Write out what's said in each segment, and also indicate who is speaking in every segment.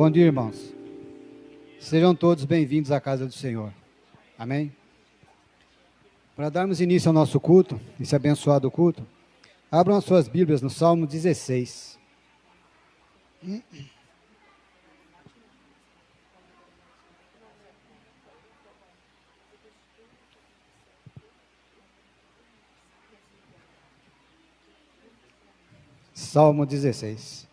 Speaker 1: Bom dia, irmãos. Sejam todos bem-vindos à casa do Senhor. Amém? Para darmos início ao nosso culto, esse abençoado culto, abram as suas Bíblias no Salmo 16. Salmo 16.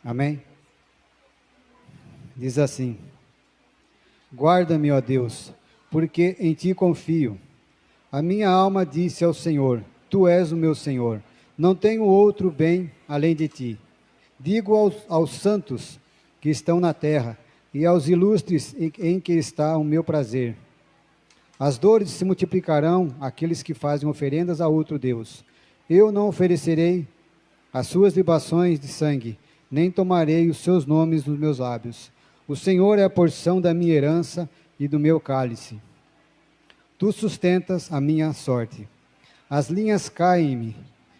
Speaker 1: Amém? Diz assim: guarda-me, ó Deus, porque em ti confio. A minha alma disse ao Senhor: tu és o meu Senhor, não tenho outro bem além de ti. Digo aos santos que estão na terra e aos ilustres em que está o meu prazer. As dores se multiplicarão àqueles que fazem oferendas a outro Deus. Eu não oferecerei as suas libações de sangue, nem tomarei os seus nomes nos meus lábios. O Senhor é a porção da minha herança e do meu cálice. Tu sustentas a minha sorte. As linhas caem-me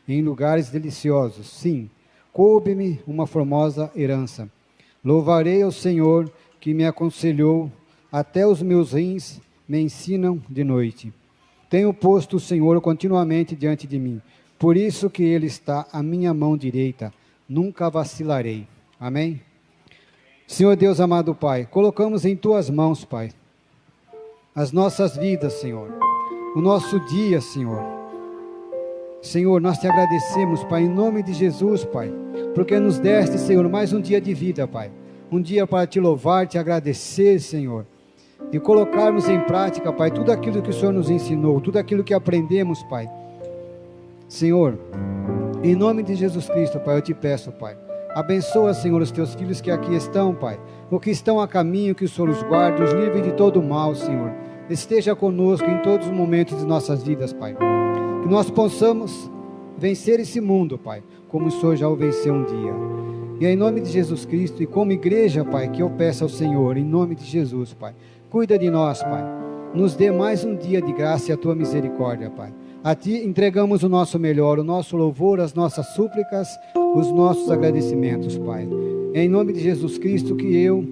Speaker 1: em lugares deliciosos. Sim, coube-me uma formosa herança. Louvarei ao Senhor que me aconselhou, até os meus rins me ensinam de noite. Tenho posto o Senhor continuamente diante de mim, por isso que Ele está à minha mão direita, nunca vacilarei. Amém? Senhor Deus amado Pai, colocamos em Tuas mãos, Pai, as nossas vidas, Senhor, o nosso dia, Senhor. Senhor, nós Te agradecemos, Pai, em nome de Jesus, Pai, porque nos deste, Senhor, mais um dia de vida, Pai, um dia para Te louvar, Te agradecer, Senhor, de colocarmos em prática, Pai, tudo aquilo que o Senhor nos ensinou, tudo aquilo que aprendemos, Pai. Senhor, em nome de Jesus Cristo, Pai, eu Te peço, Pai, abençoa, Senhor, os Teus filhos que aqui estão, Pai, ou que estão a caminho, que o Senhor os guarde, os livre de todo o mal, Senhor. Esteja conosco em todos os momentos de nossas vidas, Pai. Que nós possamos vencer esse mundo, Pai, como o Senhor já o venceu um dia. E é em nome de Jesus Cristo, e como igreja, Pai, que eu peço ao Senhor, em nome de Jesus, Pai, cuida de nós, Pai. Nos dê mais um dia de graça e a Tua misericórdia, Pai. A Ti entregamos o nosso melhor, o nosso louvor, as nossas súplicas, os nossos agradecimentos, Pai. É em nome de Jesus Cristo que eu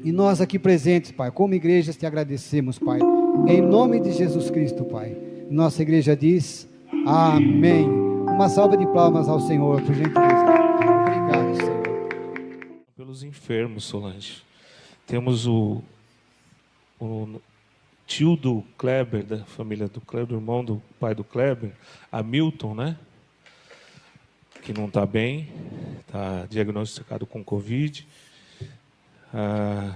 Speaker 1: e nós aqui presentes, Pai, como igrejas Te agradecemos, Pai. Em nome de Jesus Cristo, Pai. Nossa igreja diz amém. Uma salva de palmas ao Senhor, por gentileza. Obrigado, Senhor.
Speaker 2: Pelos enfermos, Solange. Temos o tio do Kleber, da família do Kleber, o irmão do pai do Kleber, Hamilton, né? Que não está bem, está diagnosticado com Covid. A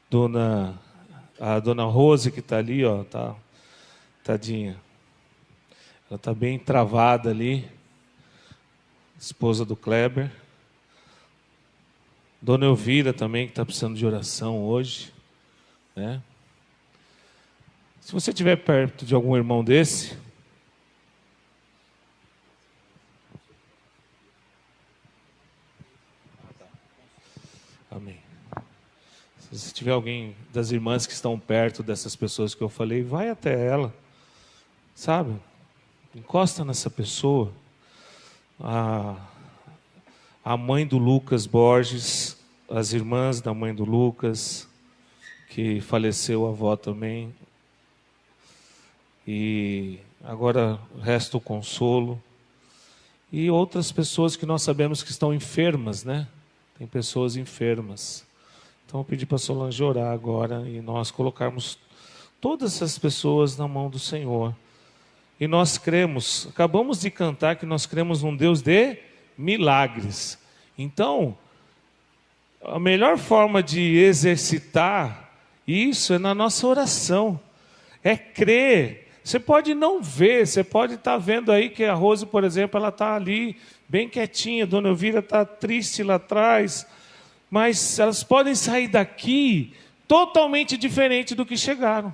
Speaker 2: dona Rose, que está ali, ó, tá, tadinha. Ela está bem travada ali, esposa do Kleber. Dona Elvira também, que está precisando de oração hoje, né? Se você estiver perto de algum irmão desse, amém. Se tiver alguém das irmãs que estão perto dessas pessoas que eu falei, vai até ela, sabe? Encosta nessa pessoa. A mãe do Lucas Borges, as irmãs da mãe do Lucas, que faleceu, a avó também. E agora resta o consolo. E outras pessoas que nós sabemos que estão enfermas, né? Tem pessoas enfermas. Então eu pedi para a Solange orar agora e nós colocarmos todas essas pessoas na mão do Senhor. E nós cremos, acabamos de cantar que nós cremos num Deus de milagres. Então, a melhor forma de exercitar isso é na nossa oração. É crer. Você pode não ver, você pode estar vendo aí que a Rose, por exemplo, ela está ali bem quietinha, a Dona Elvira está triste lá atrás, mas elas podem sair daqui totalmente diferente do que chegaram.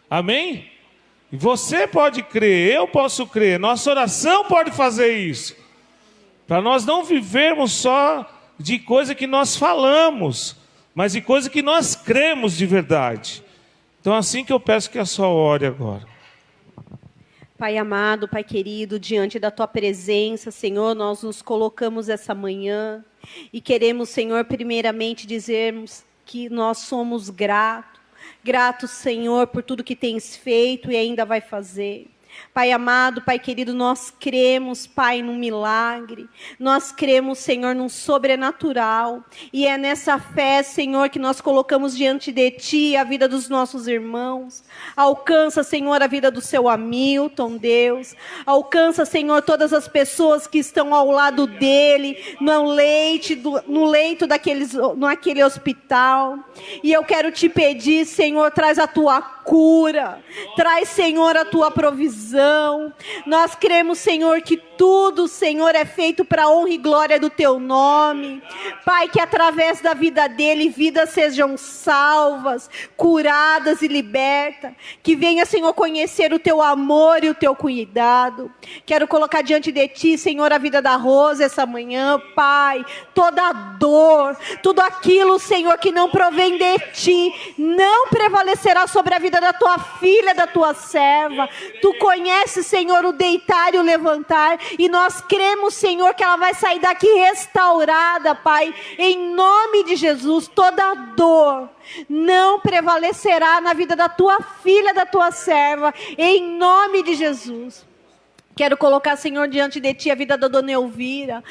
Speaker 2: Amém? E você pode crer, eu posso crer, nossa oração pode fazer isso. Para nós não vivermos só de coisa que nós falamos, mas de coisa que nós cremos de verdade. Então, assim que eu peço que a sua ore agora.
Speaker 3: Pai amado, Pai querido, diante da Tua presença, Senhor, nós nos colocamos essa manhã e queremos, Senhor, primeiramente dizermos que nós somos gratos. Gratos, Senhor, por tudo que tens feito e ainda vai fazer. Pai amado, Pai querido, nós cremos, Pai, num milagre. Nós cremos, Senhor, num sobrenatural. E é nessa fé, Senhor, que nós colocamos diante de Ti a vida dos nossos irmãos. Alcança, Senhor, a vida do seu Hamilton, Deus. Alcança, Senhor, todas as pessoas que estão ao lado dele, no leito naquele hospital. E eu quero te pedir, Senhor, traz a Tua cura. Traz, Senhor, a Tua provisão. Nós cremos, Senhor, que tudo, Senhor, é feito para a honra e glória do Teu nome. Pai, que através da vida dele, vidas sejam salvas, curadas e libertas. Que venha, Senhor, conhecer o Teu amor e o Teu cuidado. Quero colocar diante de Ti, Senhor, a vida da Rosa essa manhã, Pai. Toda a dor, tudo aquilo, Senhor, que não provém de Ti, não prevalecerá sobre a vida da Tua filha, da Tua serva. Tu conheces, Senhor, o deitar e o levantar. E nós cremos, Senhor, que ela vai sair daqui restaurada, Pai. Em nome de Jesus, toda dor não prevalecerá na vida da Tua filha, da Tua serva. Em nome de Jesus. Quero colocar, Senhor, diante de Ti a vida da dona Elvira.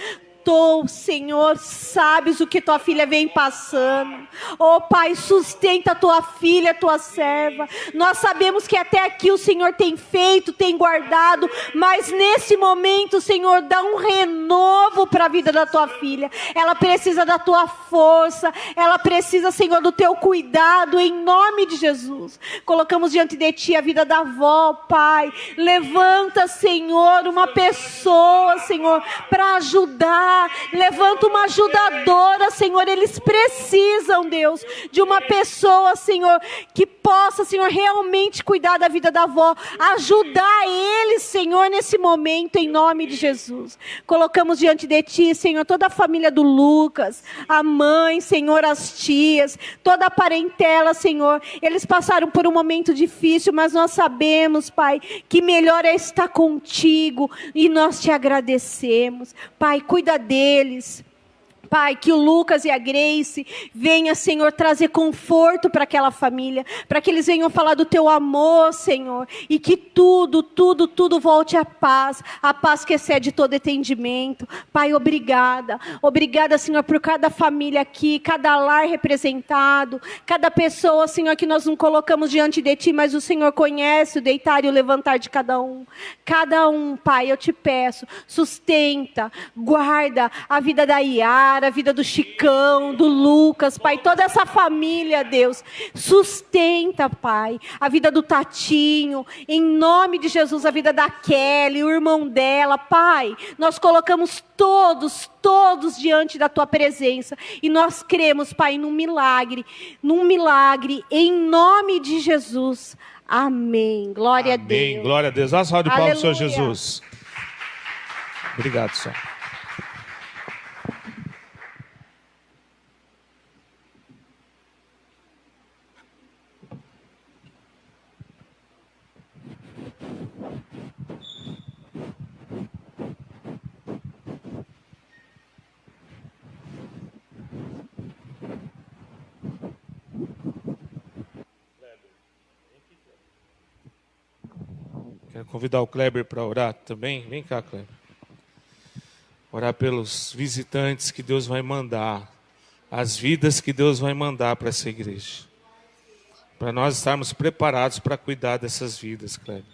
Speaker 3: Tu, Senhor, sabes o que Tua filha vem passando. Oh, Pai, sustenta Tua filha, Tua serva. Nós sabemos que até aqui o Senhor tem feito, tem guardado, mas nesse momento, Senhor, dá um renovo para a vida da Tua filha. Ela precisa da Tua força, ela precisa, Senhor, do Teu cuidado, em nome de Jesus. Colocamos diante de Ti a vida da avó, Pai. Levanta, Senhor, uma pessoa, Senhor, para ajudar. Levanta uma ajudadora, Senhor. Eles precisam, Deus, de uma pessoa, Senhor, que possa, Senhor, realmente cuidar da vida da avó. Ajudar eles, Senhor, nesse momento, em nome de Jesus. Colocamos diante de Ti, Senhor, toda a família do Lucas, a mãe, Senhor, as tias, toda a parentela, Senhor. Eles passaram por um momento difícil, mas nós sabemos, Pai, que melhor é estar contigo e nós Te agradecemos. Pai, cuida deles. Pai, que o Lucas e a Grace venham, Senhor, trazer conforto para aquela família, para que eles venham falar do Teu amor, Senhor, e que tudo volte à paz que excede todo entendimento. Pai, obrigada, Senhor, por cada família aqui, cada lar representado, cada pessoa, Senhor, que nós não colocamos diante de Ti, mas o Senhor conhece o deitar e o levantar de cada um, Pai, eu Te peço, sustenta, guarda a vida da Iara, a vida do Chicão, do Lucas, Pai, toda essa família, Deus, sustenta, Pai, a vida do Tatinho, em nome de Jesus, a vida da Kelly, o irmão dela, Pai, nós colocamos todos diante da Tua presença, e nós cremos, Pai, num milagre, em nome de Jesus, amém, glória a Deus.
Speaker 2: Glória a Deus, dá uma salva de palmas ao Senhor
Speaker 3: Aleluia.
Speaker 2: Jesus. Obrigado, Senhor. Quero convidar o Kleber para orar também. Vem cá, Kleber. Orar pelos visitantes que Deus vai mandar, as vidas que Deus vai mandar para essa igreja. Para nós estarmos preparados para cuidar dessas vidas, Kleber.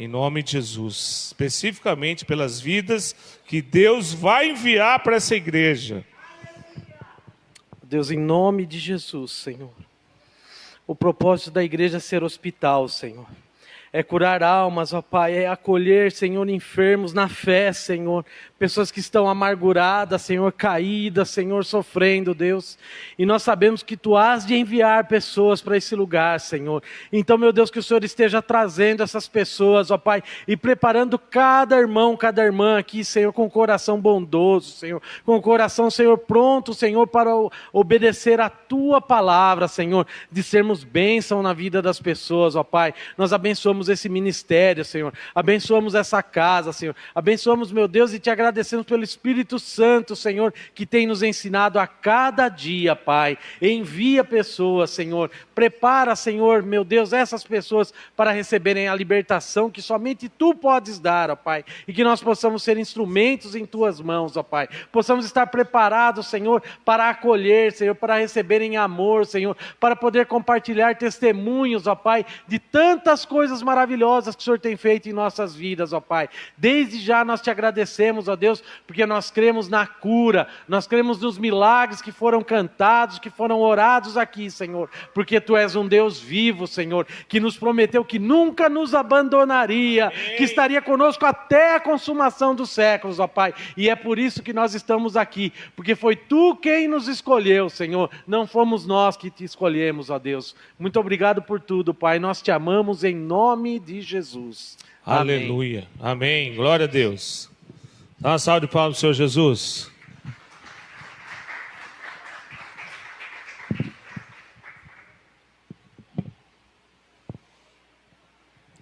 Speaker 2: Em nome de Jesus. Especificamente pelas vidas que Deus vai enviar para essa igreja.
Speaker 4: Deus, em nome de Jesus, Senhor. O propósito da igreja é ser hospital, Senhor. É curar almas, ó Pai, é acolher, Senhor, enfermos na fé, Senhor. Pessoas que estão amarguradas, Senhor, caídas, Senhor, sofrendo, Deus. E nós sabemos que Tu has de enviar pessoas para esse lugar, Senhor. Então, meu Deus, que o Senhor esteja trazendo essas pessoas, ó Pai, e preparando cada irmão, cada irmã aqui, Senhor, com o coração bondoso, Senhor. Com o coração, Senhor, pronto, Senhor, para obedecer a Tua palavra, Senhor. De sermos bênção na vida das pessoas, ó Pai. Nós abençoamos abençoamos esse ministério, Senhor. Abençoamos essa casa, Senhor. Abençoamos, meu Deus, e te agradecemos pelo Espírito Santo, Senhor, que tem nos ensinado a cada dia, Pai. Envia pessoas, Senhor. Prepara, Senhor, meu Deus, essas pessoas para receberem a libertação que somente Tu podes dar, ó Pai. E que nós possamos ser instrumentos em Tuas mãos, ó Pai. Possamos estar preparados, Senhor, para acolher, Senhor, para receberem amor, Senhor, para poder compartilhar testemunhos, ó Pai, de tantas coisas maravilhosas que o Senhor tem feito em nossas vidas, ó Pai. Desde já nós te agradecemos, ó Deus, porque nós cremos na cura, nós cremos nos milagres que foram cantados, que foram orados aqui, Senhor, porque Tu és um Deus vivo, Senhor, que nos prometeu que nunca nos abandonaria, que estaria conosco até a consumação dos séculos, ó Pai, e é por isso que nós estamos aqui, porque foi Tu quem nos escolheu, Senhor, não fomos nós que Te escolhemos, ó Deus. Muito obrigado por tudo, Pai, nós Te amamos em nome de Jesus.
Speaker 2: Aleluia, amém, glória a Deus. Dá uma salva de palmas, Senhor Jesus.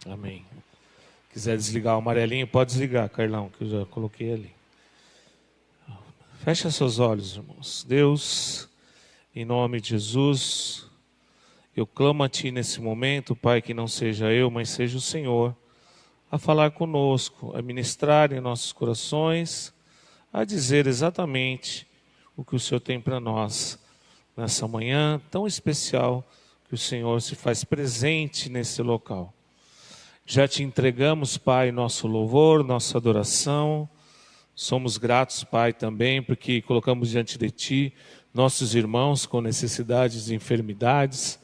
Speaker 2: Amém. Quiser desligar o amarelinho, pode desligar, Carlão, que eu já coloquei ali. Fecha seus olhos, irmãos. Deus, em nome de Jesus, eu clamo a Ti nesse momento, Pai, que não seja eu, mas seja o Senhor, a falar conosco, a ministrar em nossos corações, a dizer exatamente o que o Senhor tem para nós nessa manhã tão especial que o Senhor se faz presente nesse local. Já Te entregamos, Pai, nosso louvor, nossa adoração. Somos gratos, Pai, também, porque colocamos diante de Ti nossos irmãos com necessidades e enfermidades.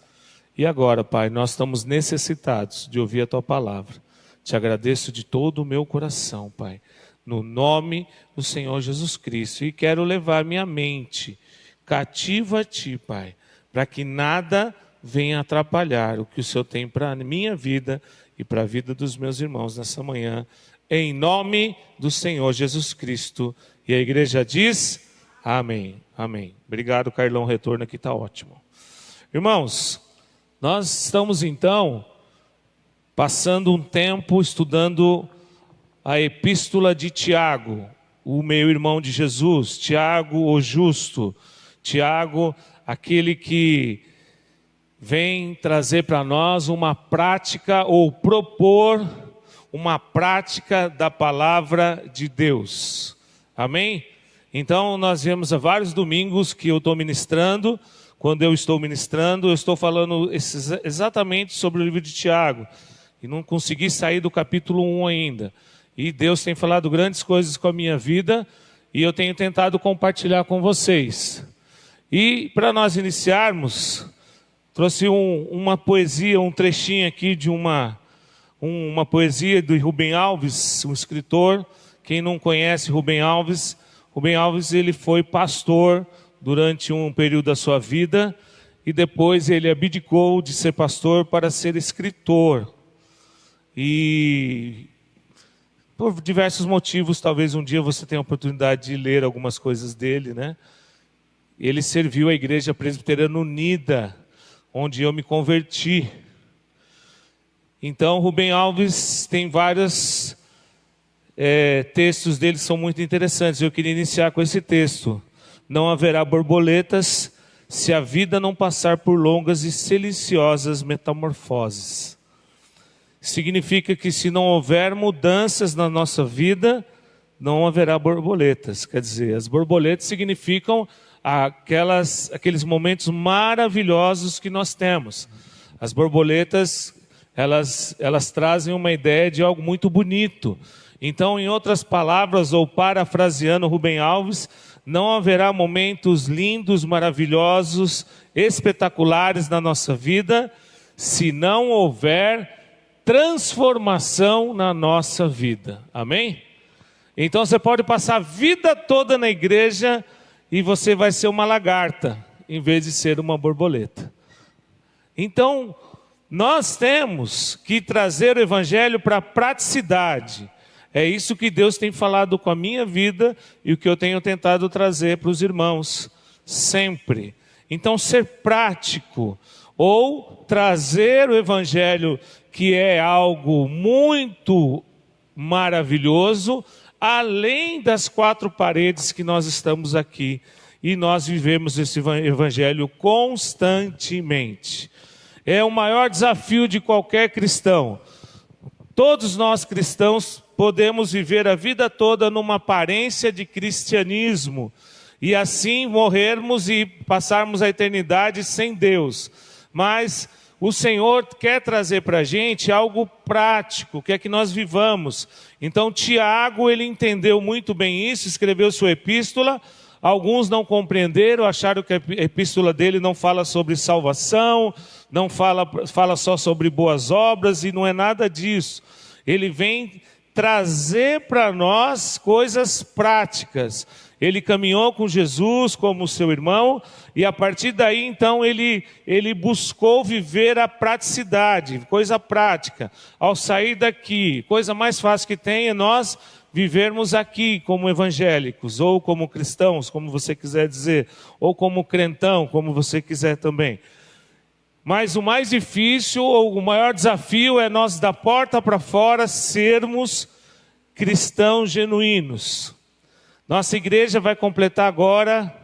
Speaker 2: E agora, Pai, nós estamos necessitados de ouvir a Tua palavra. Te agradeço de todo o meu coração, Pai, no nome do Senhor Jesus Cristo. E quero levar minha mente cativa a Ti, Pai, para que nada venha atrapalhar o que o Senhor tem para a minha vida e para a vida dos meus irmãos nessa manhã, em nome do Senhor Jesus Cristo. E a igreja diz, amém, amém. Obrigado, Carlão, retorno aqui, está ótimo. Irmãos, nós estamos então passando um tempo estudando a epístola de Tiago, o meu irmão de Jesus, Tiago o justo, Tiago, aquele que vem trazer para nós uma prática ou propor uma prática da palavra de Deus. Amém? Então nós vemos há vários domingos que eu estou ministrando. Quando eu estou ministrando, eu estou falando exatamente sobre o livro de Tiago. E não consegui sair do capítulo 1 ainda. E Deus tem falado grandes coisas com a minha vida. E eu tenho tentado compartilhar com vocês. E para nós iniciarmos, trouxe uma poesia, um trechinho aqui de uma poesia do Rubem Alves, um escritor. Quem não conhece Rubem Alves ele foi pastor durante um período da sua vida e depois ele abdicou de ser pastor para ser escritor. E por diversos motivos, talvez um dia você tenha a oportunidade de ler algumas coisas dele, né? Ele serviu a Igreja Presbiteriana Unida, onde eu me converti. Então, Rubem Alves tem vários textos dele que são muito interessantes. Eu queria iniciar com esse texto. Não haverá borboletas se a vida não passar por longas e silenciosas metamorfoses. Significa que se não houver mudanças na nossa vida, não haverá borboletas. Quer dizer, as borboletas significam aqueles momentos maravilhosos que nós temos. As borboletas, elas trazem uma ideia de algo muito bonito. Então, em outras palavras, ou parafraseando Rubem Alves, não haverá momentos lindos, maravilhosos, espetaculares na nossa vida, se não houver transformação na nossa vida. Amém? Então você pode passar a vida toda na igreja e você vai ser uma lagarta, em vez de ser uma borboleta. Então, nós temos que trazer o evangelho para a praticidade. É isso que Deus tem falado com a minha vida e o que eu tenho tentado trazer para os irmãos, sempre. Então, ser prático. ou trazer o evangelho, que é algo muito maravilhoso, além das quatro paredes que nós estamos aqui. E nós vivemos esse evangelho constantemente. É o maior desafio de qualquer cristão. Todos nós cristãos podemos viver a vida toda numa aparência de cristianismo e assim morrermos e passarmos a eternidade sem Deus. Mas o Senhor quer trazer para a gente algo prático, quer que nós vivamos. Então Tiago, ele entendeu muito bem isso, escreveu sua epístola. Alguns não compreenderam, acharam que a epístola dele não fala sobre salvação, não fala só sobre boas obras, e não é nada disso. Ele vem trazer para nós coisas práticas. Ele caminhou com Jesus como seu irmão, e a partir daí então ele buscou viver a praticidade, coisa prática. Ao sair daqui, coisa mais fácil que tem é nós vivermos aqui como evangélicos, ou como cristãos, como você quiser dizer, ou como crentão, como você quiser também. Mas o mais difícil, ou o maior desafio é nós da porta para fora sermos cristãos genuínos. Nossa igreja vai completar agora,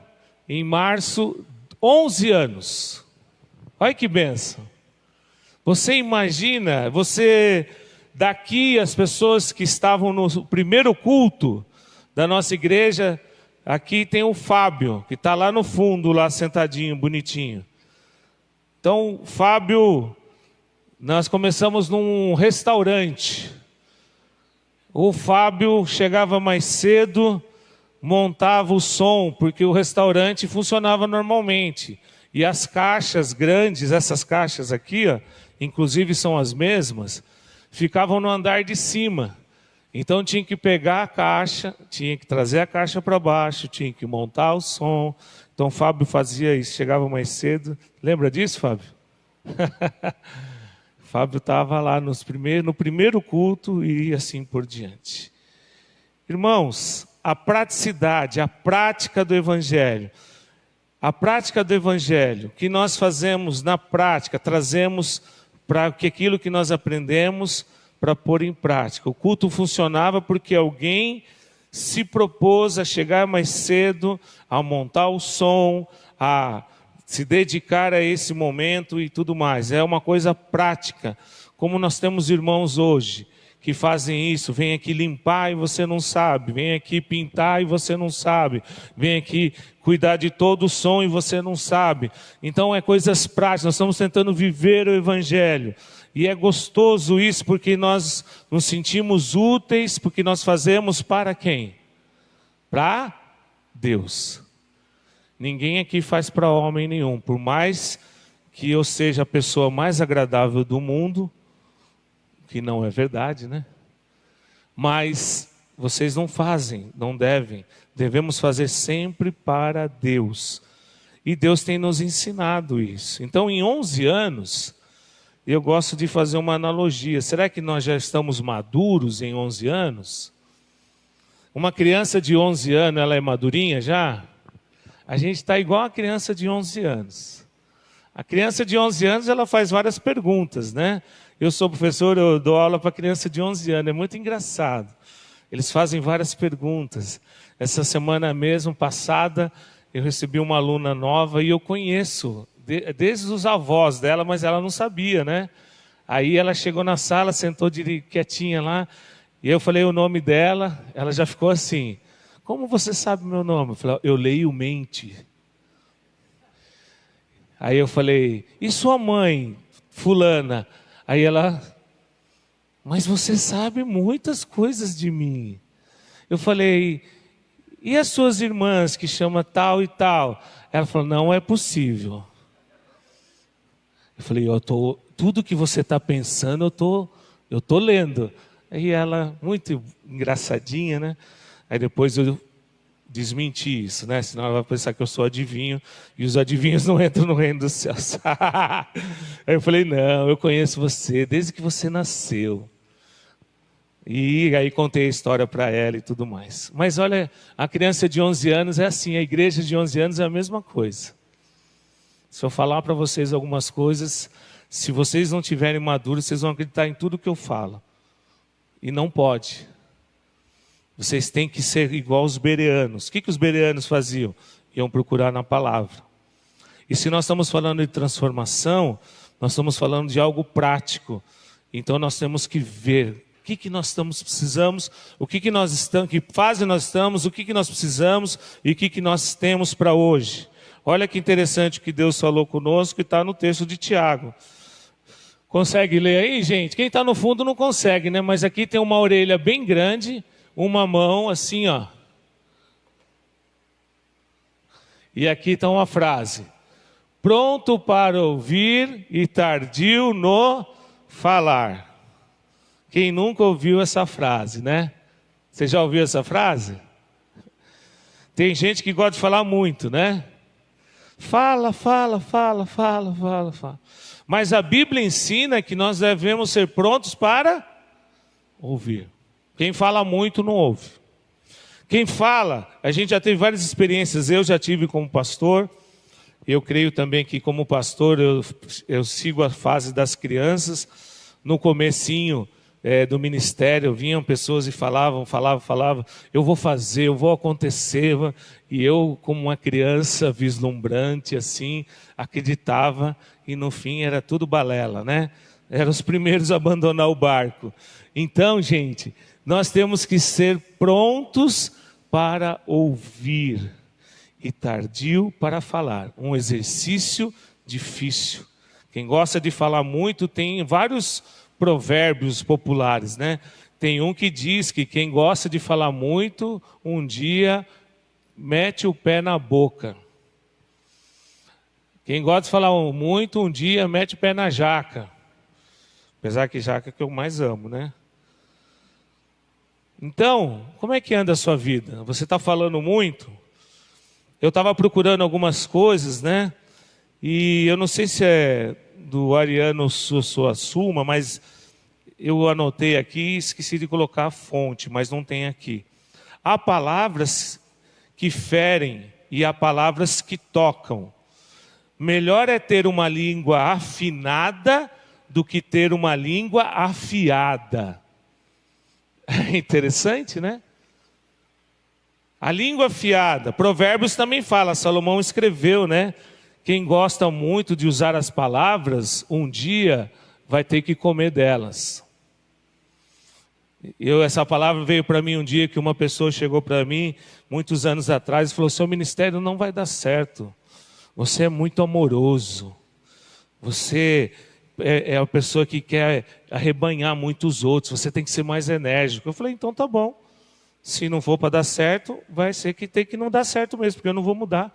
Speaker 2: em março, 11 anos. Olha que bênção. Você imagina, daqui as pessoas que estavam no primeiro culto da nossa igreja, aqui tem o Fábio, que está lá no fundo, lá sentadinho, bonitinho. Então, Fábio, nós começamos num restaurante. O Fábio chegava mais cedo, montava o som, porque o restaurante funcionava normalmente. E as caixas grandes, essas caixas aqui, ó, inclusive são as mesmas, ficavam no andar de cima. Então tinha que pegar a caixa, tinha que trazer a caixa para baixo, tinha que montar o som. Então o Fábio fazia isso, chegava mais cedo. Lembra disso, Fábio? Fábio estava lá no primeiro culto e assim por diante. Irmãos, a praticidade, a prática do Evangelho. A prática do Evangelho, que nós fazemos na prática, trazemos para aquilo que nós aprendemos para pôr em prática. O culto funcionava porque alguém se propôs a chegar mais cedo, a montar o som, a se dedicar a esse momento e tudo mais. É uma coisa prática, como nós temos irmãos hoje, que fazem isso, vem aqui limpar e você não sabe, vem aqui pintar e você não sabe, vem aqui cuidar de todo o som e você não sabe. Então é coisas práticas, nós estamos tentando viver o Evangelho. E é gostoso isso porque nós nos sentimos úteis, porque nós fazemos para quem? Para Deus. Ninguém aqui faz para homem nenhum, por mais que eu seja a pessoa mais agradável do mundo, que não é verdade, né? Mas vocês não fazem, não devem. Devemos fazer sempre para Deus. E Deus tem nos ensinado isso. Então, em 11 anos, eu gosto de fazer uma analogia. Será que nós já estamos maduros em 11 anos? Uma criança de 11 anos, ela é madurinha já? A gente está igual a criança de 11 anos. A criança de 11 anos, ela faz várias perguntas, né? Eu sou professor, eu dou aula para criança de 11 anos, é muito engraçado. Eles fazem várias perguntas. Essa semana mesmo, passada, eu recebi uma aluna nova e eu conheço, desde os avós dela, mas ela não sabia, né? Aí ela chegou na sala, sentou quietinha lá, e eu falei o nome dela, ela já ficou assim, como você sabe meu nome? Eu falei, eu leio mente. Aí eu falei, e sua mãe, fulana? Aí ela, mas você sabe muitas coisas de mim. Eu falei, e as suas irmãs que chama tal e tal? Ela falou, não é possível. Eu falei, tudo que você está pensando, eu tô lendo. Aí ela, muito engraçadinha, né? Aí depois eu desmenti isso, né? Senão ela vai pensar que eu sou adivinho, e os adivinhos não entram no reino dos céus. Aí eu falei, não, eu conheço você desde que você nasceu. E aí contei a história para ela e tudo mais. Mas olha, a criança de 11 anos é assim, a igreja de 11 anos é a mesma coisa. Se eu falar para vocês algumas coisas, se vocês não tiverem maduros, vocês vão acreditar em tudo que eu falo. E não pode. Vocês têm que ser igual os bereanos. O que os bereanos faziam? Iam procurar na palavra. E se nós estamos falando de transformação, nós estamos falando de algo prático. Então nós temos que ver o que nós precisamos, o que nós estamos, que fase nós estamos, o que nós precisamos e o que nós temos para hoje. Olha que interessante o que Deus falou conosco, que está no texto de Tiago. Consegue ler aí, gente? Quem está no fundo não consegue, né? Mas aqui tem uma orelha bem grande, uma mão assim, ó. E aqui está uma frase. Pronto para ouvir e tardio no falar. Quem nunca ouviu essa frase, né? Você já ouviu essa frase? Tem gente que gosta de falar muito, né? Fala. Mas a Bíblia ensina que nós devemos ser prontos para ouvir. Quem fala muito não ouve. Quem fala, a gente já teve várias experiências, eu já tive como pastor, eu creio também que como pastor eu sigo a fase das crianças. No comecinho do ministério, vinham pessoas e falavam, eu vou fazer, eu vou acontecer, e eu como uma criança vislumbrante assim, acreditava, e no fim era tudo balela, né? Eram os primeiros a abandonar o barco. Então, gente, nós temos que ser prontos para ouvir e tardio para falar. Um exercício difícil. Quem gosta de falar muito tem vários provérbios populares, né? Tem um que diz que quem gosta de falar muito, um dia mete o pé na boca. Quem gosta de falar muito, um dia mete o pé na jaca. Apesar que jaca é que eu mais amo, né? Então, como é que anda a sua vida? Você está falando muito? Eu estava procurando algumas coisas, né? E eu não sei se é do Ariano Suassuna, mas eu anotei aqui e esqueci de colocar a fonte, mas não tem aqui. Há palavras que ferem e há palavras que tocam. Melhor é ter uma língua afinada do que ter uma língua afiada. É interessante, né? A língua afiada, Provérbios também fala, Salomão escreveu, né? Quem gosta muito de usar as palavras, um dia vai ter que comer delas. Essa palavra veio para mim um dia que uma pessoa chegou para mim, muitos anos atrás, e falou, seu ministério não vai dar certo. Você é muito amoroso. Você é a pessoa que quer arrebanhar muitos outros. Você tem que ser mais enérgico. Eu falei, então tá bom. Se não for para dar certo, vai ser que tem que não dar certo mesmo, porque eu não vou mudar.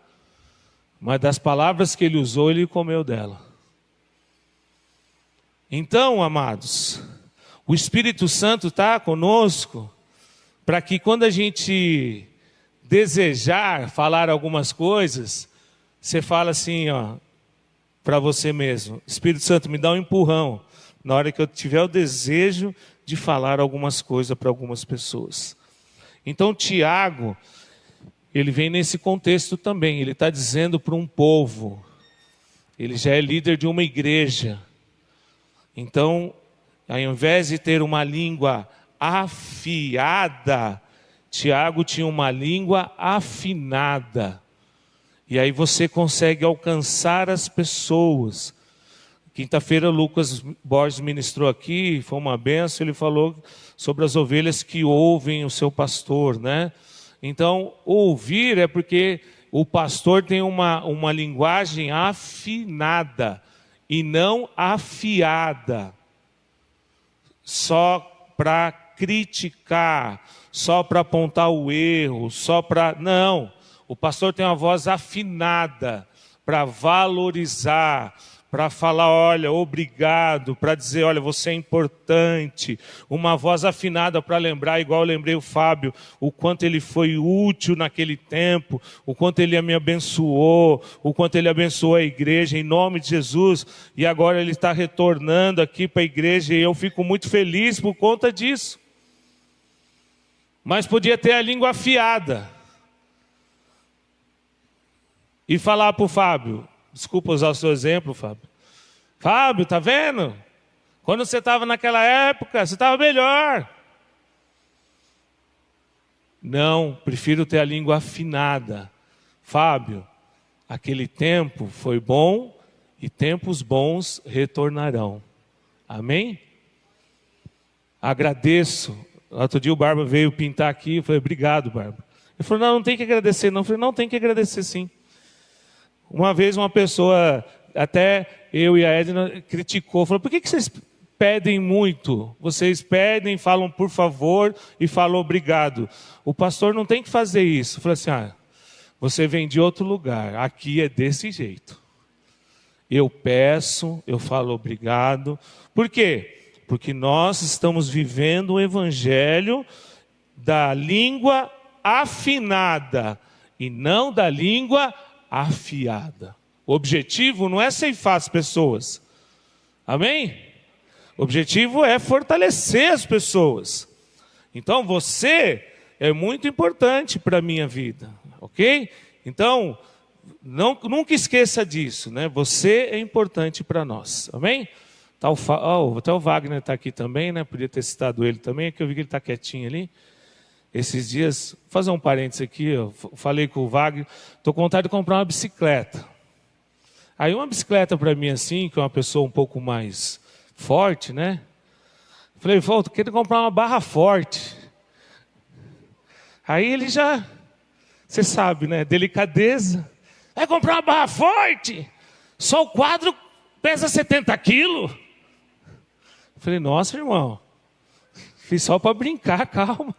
Speaker 2: Mas das palavras que ele usou, ele comeu dela. Então, amados, o Espírito Santo está conosco para que quando a gente desejar falar algumas coisas, você fala assim, ó, para você mesmo, Espírito Santo, me dá um empurrão, na hora que eu tiver o desejo de falar algumas coisas para algumas pessoas. Então, Tiago, ele vem nesse contexto também, ele está dizendo para um povo, ele já é líder de uma igreja. Então, ao invés de ter uma língua afiada, Tiago tinha uma língua afinada. E aí você consegue alcançar as pessoas. Quinta-feira, Lucas Borges ministrou aqui, foi uma benção, ele falou sobre as ovelhas que ouvem o seu pastor, né? Então, ouvir é porque o pastor tem uma linguagem afinada e não afiada, só para criticar, só para apontar o erro, só para... Não, o pastor tem uma voz afinada para valorizar, para falar, olha, obrigado, para dizer, olha, você é importante. Uma voz afinada para lembrar, igual eu lembrei o Fábio, o quanto ele foi útil naquele tempo, o quanto ele me abençoou, o quanto ele abençoou a igreja, em nome de Jesus. E agora ele está retornando aqui para a igreja e eu fico muito feliz por conta disso. Mas podia ter a língua afiada e falar para o Fábio, Desculpa usar o seu exemplo, Fábio. Fábio, tá vendo? Quando você estava naquela época, você estava melhor. Não, prefiro ter a língua afinada. Fábio, aquele tempo foi bom e tempos bons retornarão. Amém? Agradeço. Outro dia o Barba veio pintar aqui, eu falei, obrigado, Barba. Ele falou, não tem que agradecer não. Eu falei, não, tem que agradecer sim. Uma vez uma pessoa, até eu e a Edna, criticou, falou, por que vocês pedem muito? Vocês pedem, falam por favor e falam obrigado. O pastor não tem que fazer isso. Eu falei assim, você vem de outro lugar, aqui é desse jeito. Eu peço, eu falo obrigado. Por quê? Porque nós estamos vivendo o evangelho da língua afinada e não da língua afiada. O objetivo não é ceifar as pessoas. Amém? O objetivo é fortalecer as pessoas. Então você é muito importante para a minha vida, ok? Então, nunca esqueça disso, né? Você é importante para nós, amém? Até o Wagner está aqui também, né? Podia ter citado ele também, é que eu vi que ele está quietinho ali. Esses dias, vou fazer um parênteses aqui, eu falei com o Wagner, estou com vontade de comprar uma bicicleta. Aí uma bicicleta para mim assim, que é uma pessoa um pouco mais forte, né? Falei, estou querendo comprar uma barra forte. Aí ele já, você sabe, né? Delicadeza. Vai comprar uma barra forte? Só o quadro pesa 70 quilos. Falei, nossa, irmão, fiz só para brincar, calma.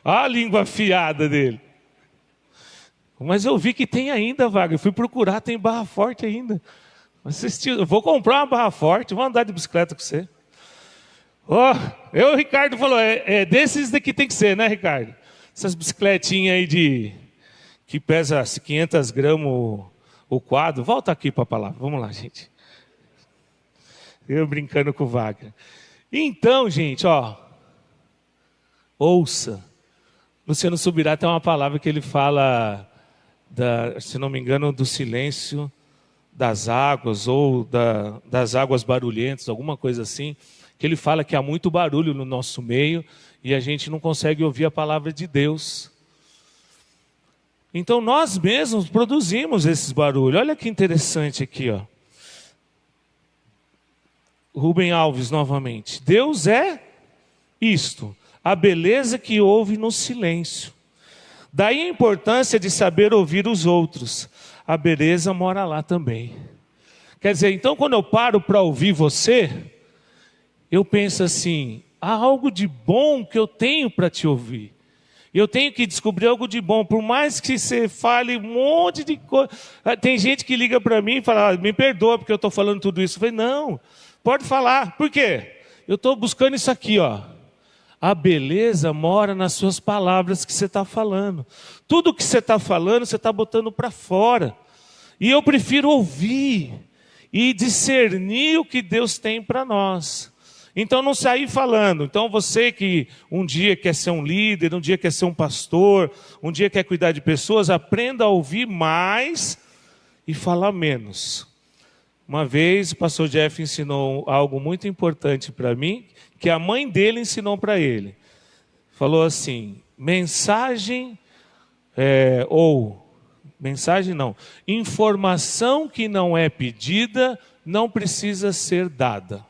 Speaker 2: Olha a língua afiada dele. Mas eu vi que tem ainda, Wagner. Fui procurar, tem barra forte ainda. Eu vou comprar uma barra forte, vou andar de bicicleta com você. O Ricardo falou, é desses daqui tem que ser, né, Ricardo? Essas bicicletinhas aí que pesa 500 gramas o quadro. Volta aqui para a palavra, vamos lá, gente. Eu brincando com o Wagner. Então, gente, ouça. Luciano Subirá tem uma palavra que ele fala, se não me engano, do silêncio das águas, ou das águas barulhentas, alguma coisa assim, que ele fala que há muito barulho no nosso meio e a gente não consegue ouvir a palavra de Deus. Então nós mesmos produzimos esses barulhos. Olha que interessante aqui, Rubem Alves novamente. Deus é isto, a beleza que ouve no silêncio. Daí a importância de saber ouvir os outros. A beleza mora lá também. Quer dizer, então quando eu paro para ouvir você, eu penso assim, há algo de bom que eu tenho para te ouvir. Eu tenho que descobrir algo de bom, por mais que você fale um monte de coisa. Tem gente que liga para mim e fala, me perdoa porque eu estou falando tudo isso. Eu falei, não, pode falar. Por quê? Eu estou buscando isso aqui, A beleza mora nas suas palavras que você está falando. Tudo que você está falando, você está botando para fora. E eu prefiro ouvir e discernir o que Deus tem para nós. Então não sair falando. Então você que um dia quer ser um líder, um dia quer ser um pastor, um dia quer cuidar de pessoas, aprenda a ouvir mais e falar menos. Uma vez o pastor Jeff ensinou algo muito importante para mim, que a mãe dele ensinou para ele. Falou assim, informação que não é pedida não precisa ser dada.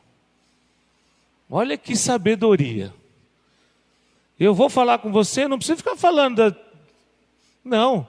Speaker 2: Olha que sabedoria. Eu vou falar com você, não precisa ficar falando Não.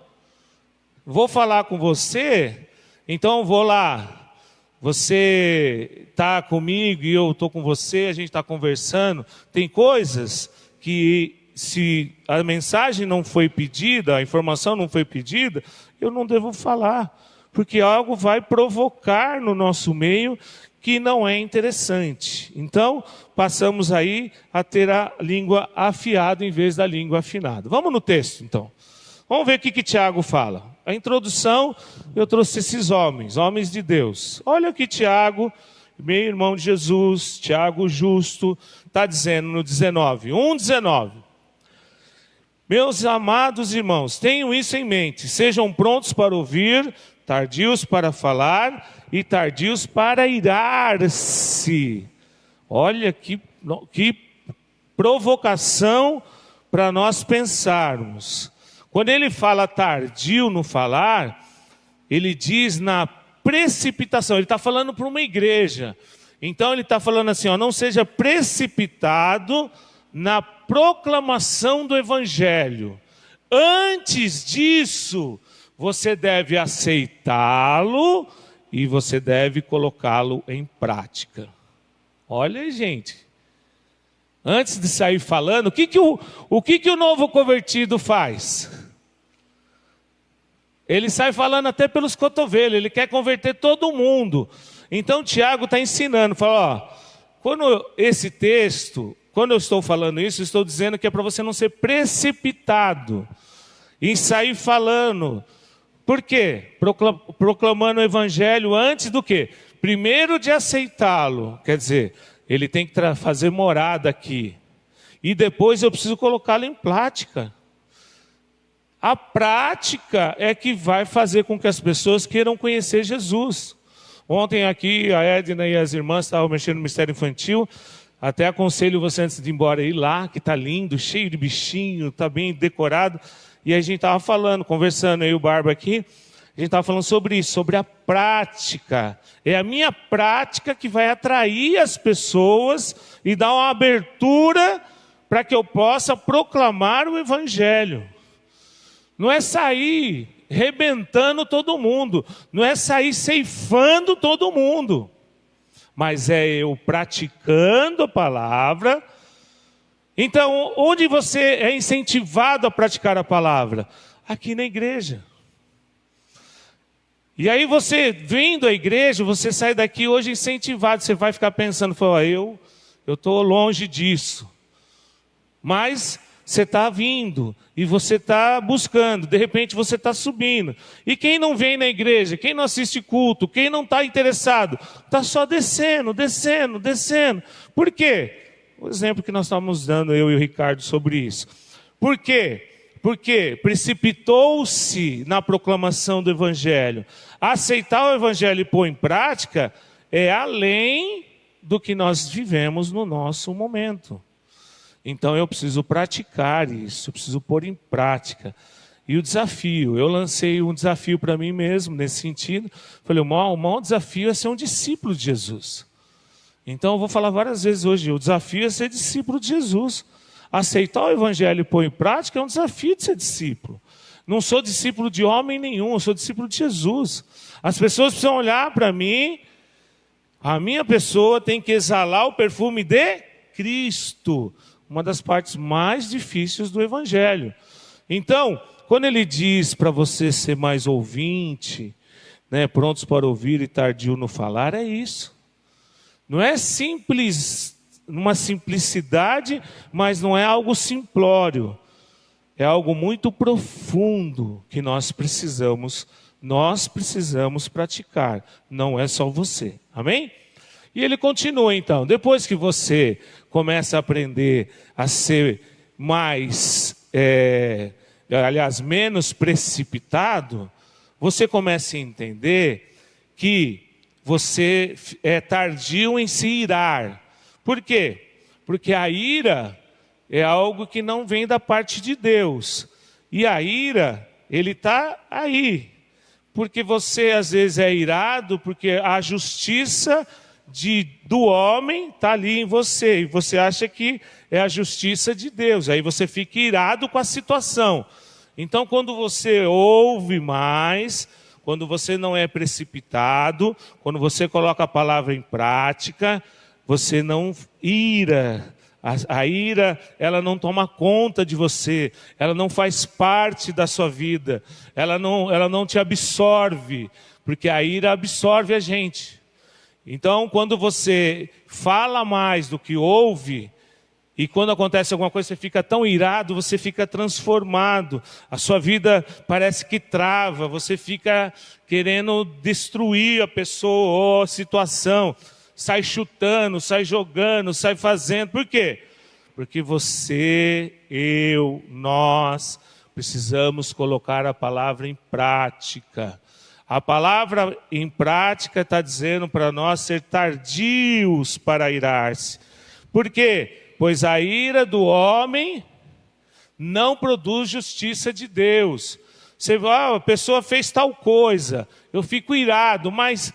Speaker 2: Vou falar com você, então eu vou lá. Você está comigo e eu estou com você, a gente está conversando. Tem coisas que, se a mensagem não foi pedida, a informação não foi pedida, eu não devo falar. Porque algo vai provocar no nosso meio que não é interessante. Então, passamos aí a ter a língua afiada em vez da língua afinada. Vamos no texto, então. Vamos ver o que Tiago fala. A introdução, eu trouxe esses homens de Deus. Olha o que Tiago, meu irmão de Jesus, Tiago justo, está dizendo no 19. 1:19. Meus amados irmãos, tenham isso em mente. Sejam prontos para ouvir, Tardios para falar e tardios para irar-se. Olha que provocação para nós pensarmos. Quando ele fala tardio no falar, ele diz na precipitação. Ele está falando para uma igreja. Então ele está falando assim, ó, não seja precipitado na proclamação do evangelho. Antes disso, você deve aceitá-lo e você deve colocá-lo em prática. Olha aí, gente. Antes de sair falando, o que o novo convertido faz? Ele sai falando até pelos cotovelos, ele quer converter todo mundo. Então Tiago está ensinando, fala, ó, quando esse texto, quando eu estou falando isso, eu estou dizendo que é para você não ser precipitado em sair falando. Por quê? Proclamando o evangelho antes do quê? Primeiro de aceitá-lo, quer dizer, ele tem que fazer morada aqui. E depois eu preciso colocá-lo em prática. A prática é que vai fazer com que as pessoas queiram conhecer Jesus. Ontem aqui a Edna e as irmãs estavam mexendo no Ministério Infantil. Até aconselho você antes de ir embora ir lá, que está lindo, cheio de bichinho, está bem decorado. E a gente estava falando, conversando, eu e o Barba aqui, a gente estava falando sobre isso, sobre a prática. É a minha prática que vai atrair as pessoas e dar uma abertura para que eu possa proclamar o evangelho. Não é sair rebentando todo mundo, não é sair ceifando todo mundo, mas é eu praticando a palavra. Então, onde você é incentivado a praticar a palavra? Aqui na igreja. E aí você, vindo à igreja, você sai daqui hoje incentivado, você vai ficar pensando, eu estou longe disso. Mas você está vindo e você está buscando, de repente você está subindo. E quem não vem na igreja, quem não assiste culto, quem não está interessado, está só descendo. Por quê? O exemplo que nós estamos dando, eu e o Ricardo, sobre isso. Por quê? Porque precipitou-se na proclamação do evangelho. Aceitar o evangelho e pôr em prática é além do que nós vivemos no nosso momento. Então eu preciso praticar isso, eu preciso pôr em prática. E o desafio, eu lancei um desafio para mim mesmo nesse sentido. Falei, o maior desafio é ser um discípulo de Jesus. Então eu vou falar várias vezes hoje, o desafio é ser discípulo de Jesus. Aceitar o evangelho e pôr em prática é um desafio de ser discípulo. Não sou discípulo de homem nenhum, eu sou discípulo de Jesus. As pessoas precisam olhar para mim, a minha pessoa tem que exalar o perfume de Cristo. Uma das partes mais difíceis do evangelho. Então, quando ele diz para você ser mais ouvinte, né, prontos para ouvir e tardio no falar, é isso. Não é simples, uma simplicidade, mas não é algo simplório. É algo muito profundo que nós precisamos praticar. Não é só você. Amém? E ele continua então, depois que você começa a aprender a ser mais, menos precipitado, você começa a entender que você é tardio em se irar. Por quê? Porque a ira é algo que não vem da parte de Deus. E a ira, ele está aí. Porque você às vezes é irado, porque a justiça do homem está ali em você, e você acha que é a justiça de Deus, aí você fica irado com a situação. Então quando você ouve mais, quando você não é precipitado, quando você coloca a palavra em prática, você não ira. A ira, ela não toma conta de você, ela não faz parte da sua vida, ela não te absorve, porque a ira absorve a gente. Então, quando você fala mais do que ouve, e quando acontece alguma coisa, você fica tão irado, você fica transformado. A sua vida parece que trava, você fica querendo destruir a pessoa ou a situação. Sai chutando, sai jogando, sai fazendo. Por quê? Porque você, nós precisamos colocar a palavra em prática. A palavra em prática está dizendo para nós ser tardios para irar-se. Por quê? Pois a ira do homem não produz justiça de Deus. Você vê, a pessoa fez tal coisa, eu fico irado, mas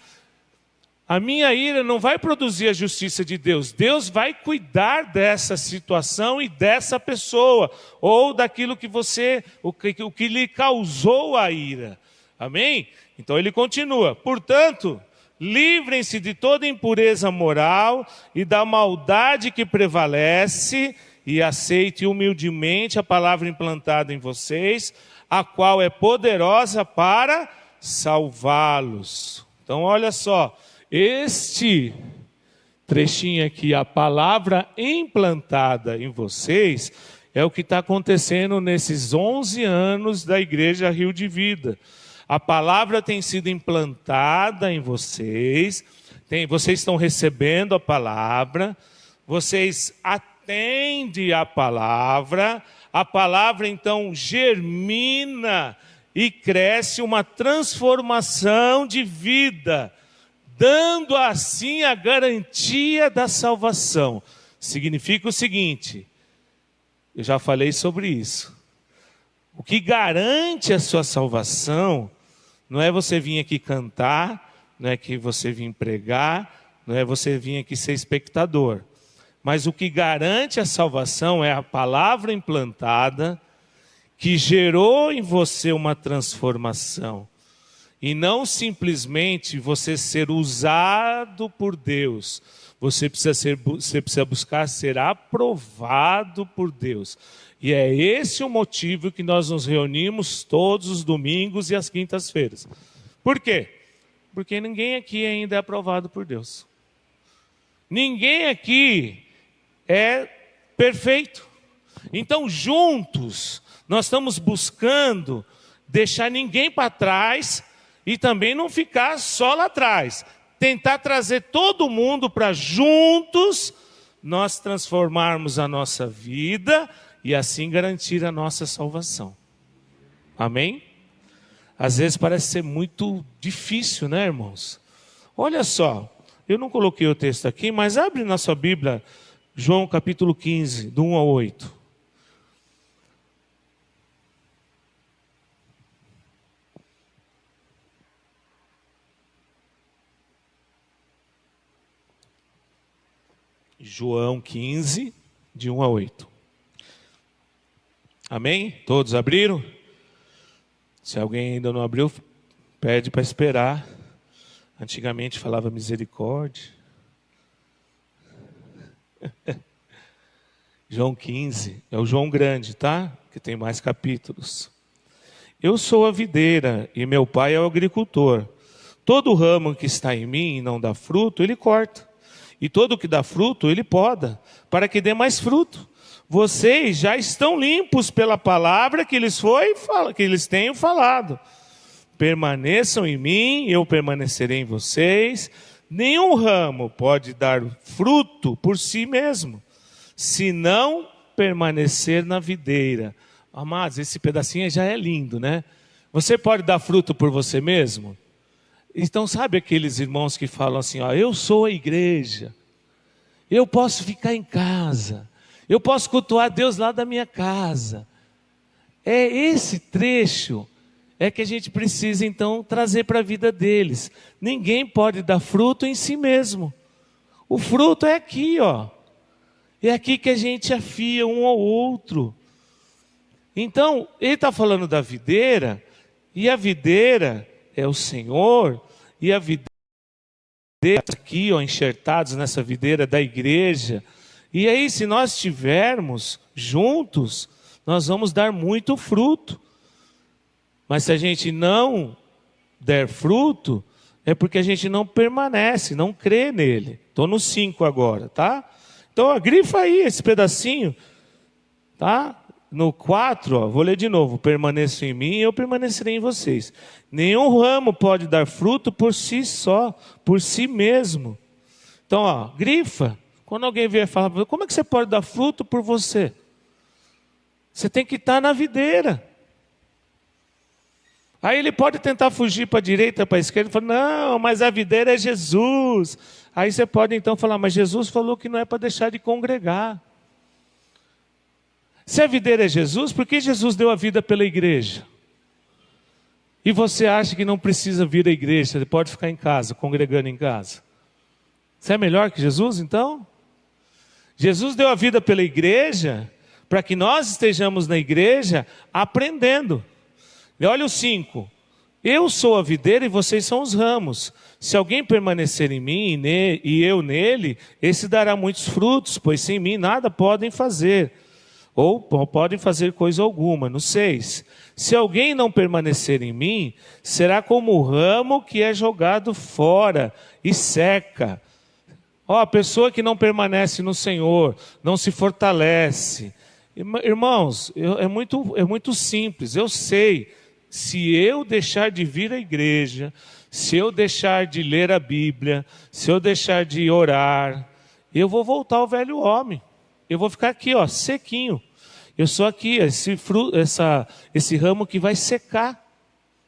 Speaker 2: a minha ira não vai produzir a justiça de Deus. Deus vai cuidar dessa situação e dessa pessoa, ou daquilo que o que lhe causou a ira. Amém? Então ele continua: portanto, livrem-se de toda impureza moral e da maldade que prevalece, e aceite humildemente a palavra implantada em vocês, a qual é poderosa para salvá-los. Então olha só, este trechinho aqui, a palavra implantada em vocês, é o que está acontecendo nesses 11 anos da Igreja Rio de Vida. A palavra tem sido implantada em vocês, vocês estão recebendo a palavra, vocês atendem a palavra então germina e cresce uma transformação de vida, dando assim a garantia da salvação. Significa o seguinte, eu já falei sobre isso, o que garante a sua salvação não é você vir aqui cantar, não é que você vir pregar, não é você vir aqui ser espectador. Mas o que garante a salvação é a palavra implantada, que gerou em você uma transformação. E não simplesmente você ser usado por Deus. Você precisa buscar ser aprovado por Deus. E é esse o motivo que nós nos reunimos todos os domingos e as quintas-feiras. Por quê? Porque ninguém aqui ainda é aprovado por Deus. Ninguém aqui é perfeito. Então, juntos, nós estamos buscando deixar ninguém para trás e também não ficar só lá atrás. Tentar trazer todo mundo para juntos nós transformarmos a nossa vida e assim garantir a nossa salvação. Amém? Às vezes parece ser muito difícil, né, irmãos? Olha só, eu não coloquei o texto aqui, mas abre na sua Bíblia, João capítulo 15, do 1 ao 8. João 15, de 1 a 8. Amém? Todos abriram? Se alguém ainda não abriu, pede para esperar. Antigamente falava misericórdia. João 15, é o João grande, tá? Que tem mais capítulos. Eu sou a videira e meu pai é o agricultor. Todo ramo que está em mim e não dá fruto, ele corta. E todo que dá fruto, ele poda, para que dê mais fruto. Vocês já estão limpos pela palavra que eles tenham falado. Permaneçam em mim, eu permanecerei em vocês. Nenhum ramo pode dar fruto por si mesmo, se não permanecer na videira. Amados, esse pedacinho já é lindo, né? Você pode dar fruto por você mesmo? Então, sabe aqueles irmãos que falam assim, ó, eu sou a igreja, eu posso ficar em casa, eu posso cultuar Deus lá da minha casa. É esse trecho é que a gente precisa então trazer para a vida deles. Ninguém pode dar fruto em si mesmo. O fruto é aqui, ó. É aqui que a gente afia um ao outro. Então, ele está falando da videira, e a videira é o Senhor, e a videira aqui, ó, enxertados nessa videira da igreja. E aí, se nós estivermos juntos, nós vamos dar muito fruto. Mas se a gente não der fruto, é porque a gente não permanece, não crê nele. Estou no 5 agora, tá? Então, ó, grifa aí esse pedacinho, tá? No 4, ó, vou ler de novo. Permaneçam em mim e eu permanecerei em vocês. Nenhum ramo pode dar fruto por si só, por si mesmo. Então, ó, grifa. Quando alguém vier falar, como é que você pode dar fruto por você? Você tem que estar na videira. Aí ele pode tentar fugir para a direita, para a esquerda, e falar, não, mas a videira é Jesus. Aí você pode então falar, mas Jesus falou que não é para deixar de congregar. Se a videira é Jesus, por que Jesus deu a vida pela igreja? E você acha que não precisa vir à igreja, você pode ficar em casa, congregando em casa. Você é melhor que Jesus então? Jesus deu a vida pela igreja, para que nós estejamos na igreja aprendendo. E olha o 5. Eu sou a videira e vocês são os ramos. Se alguém permanecer em mim e eu nele, esse dará muitos frutos, pois sem mim nada podem fazer. Ou podem fazer coisa alguma. No 6. Se alguém não permanecer em mim, será como o ramo que é jogado fora e seca. A pessoa que não permanece no Senhor, não se fortalece. Irmãos, é muito simples. Eu sei, se eu deixar de vir à igreja, se eu deixar de ler a Bíblia, se eu deixar de orar, eu vou voltar ao velho homem. Eu vou ficar aqui, sequinho. Eu sou aqui, esse ramo que vai secar.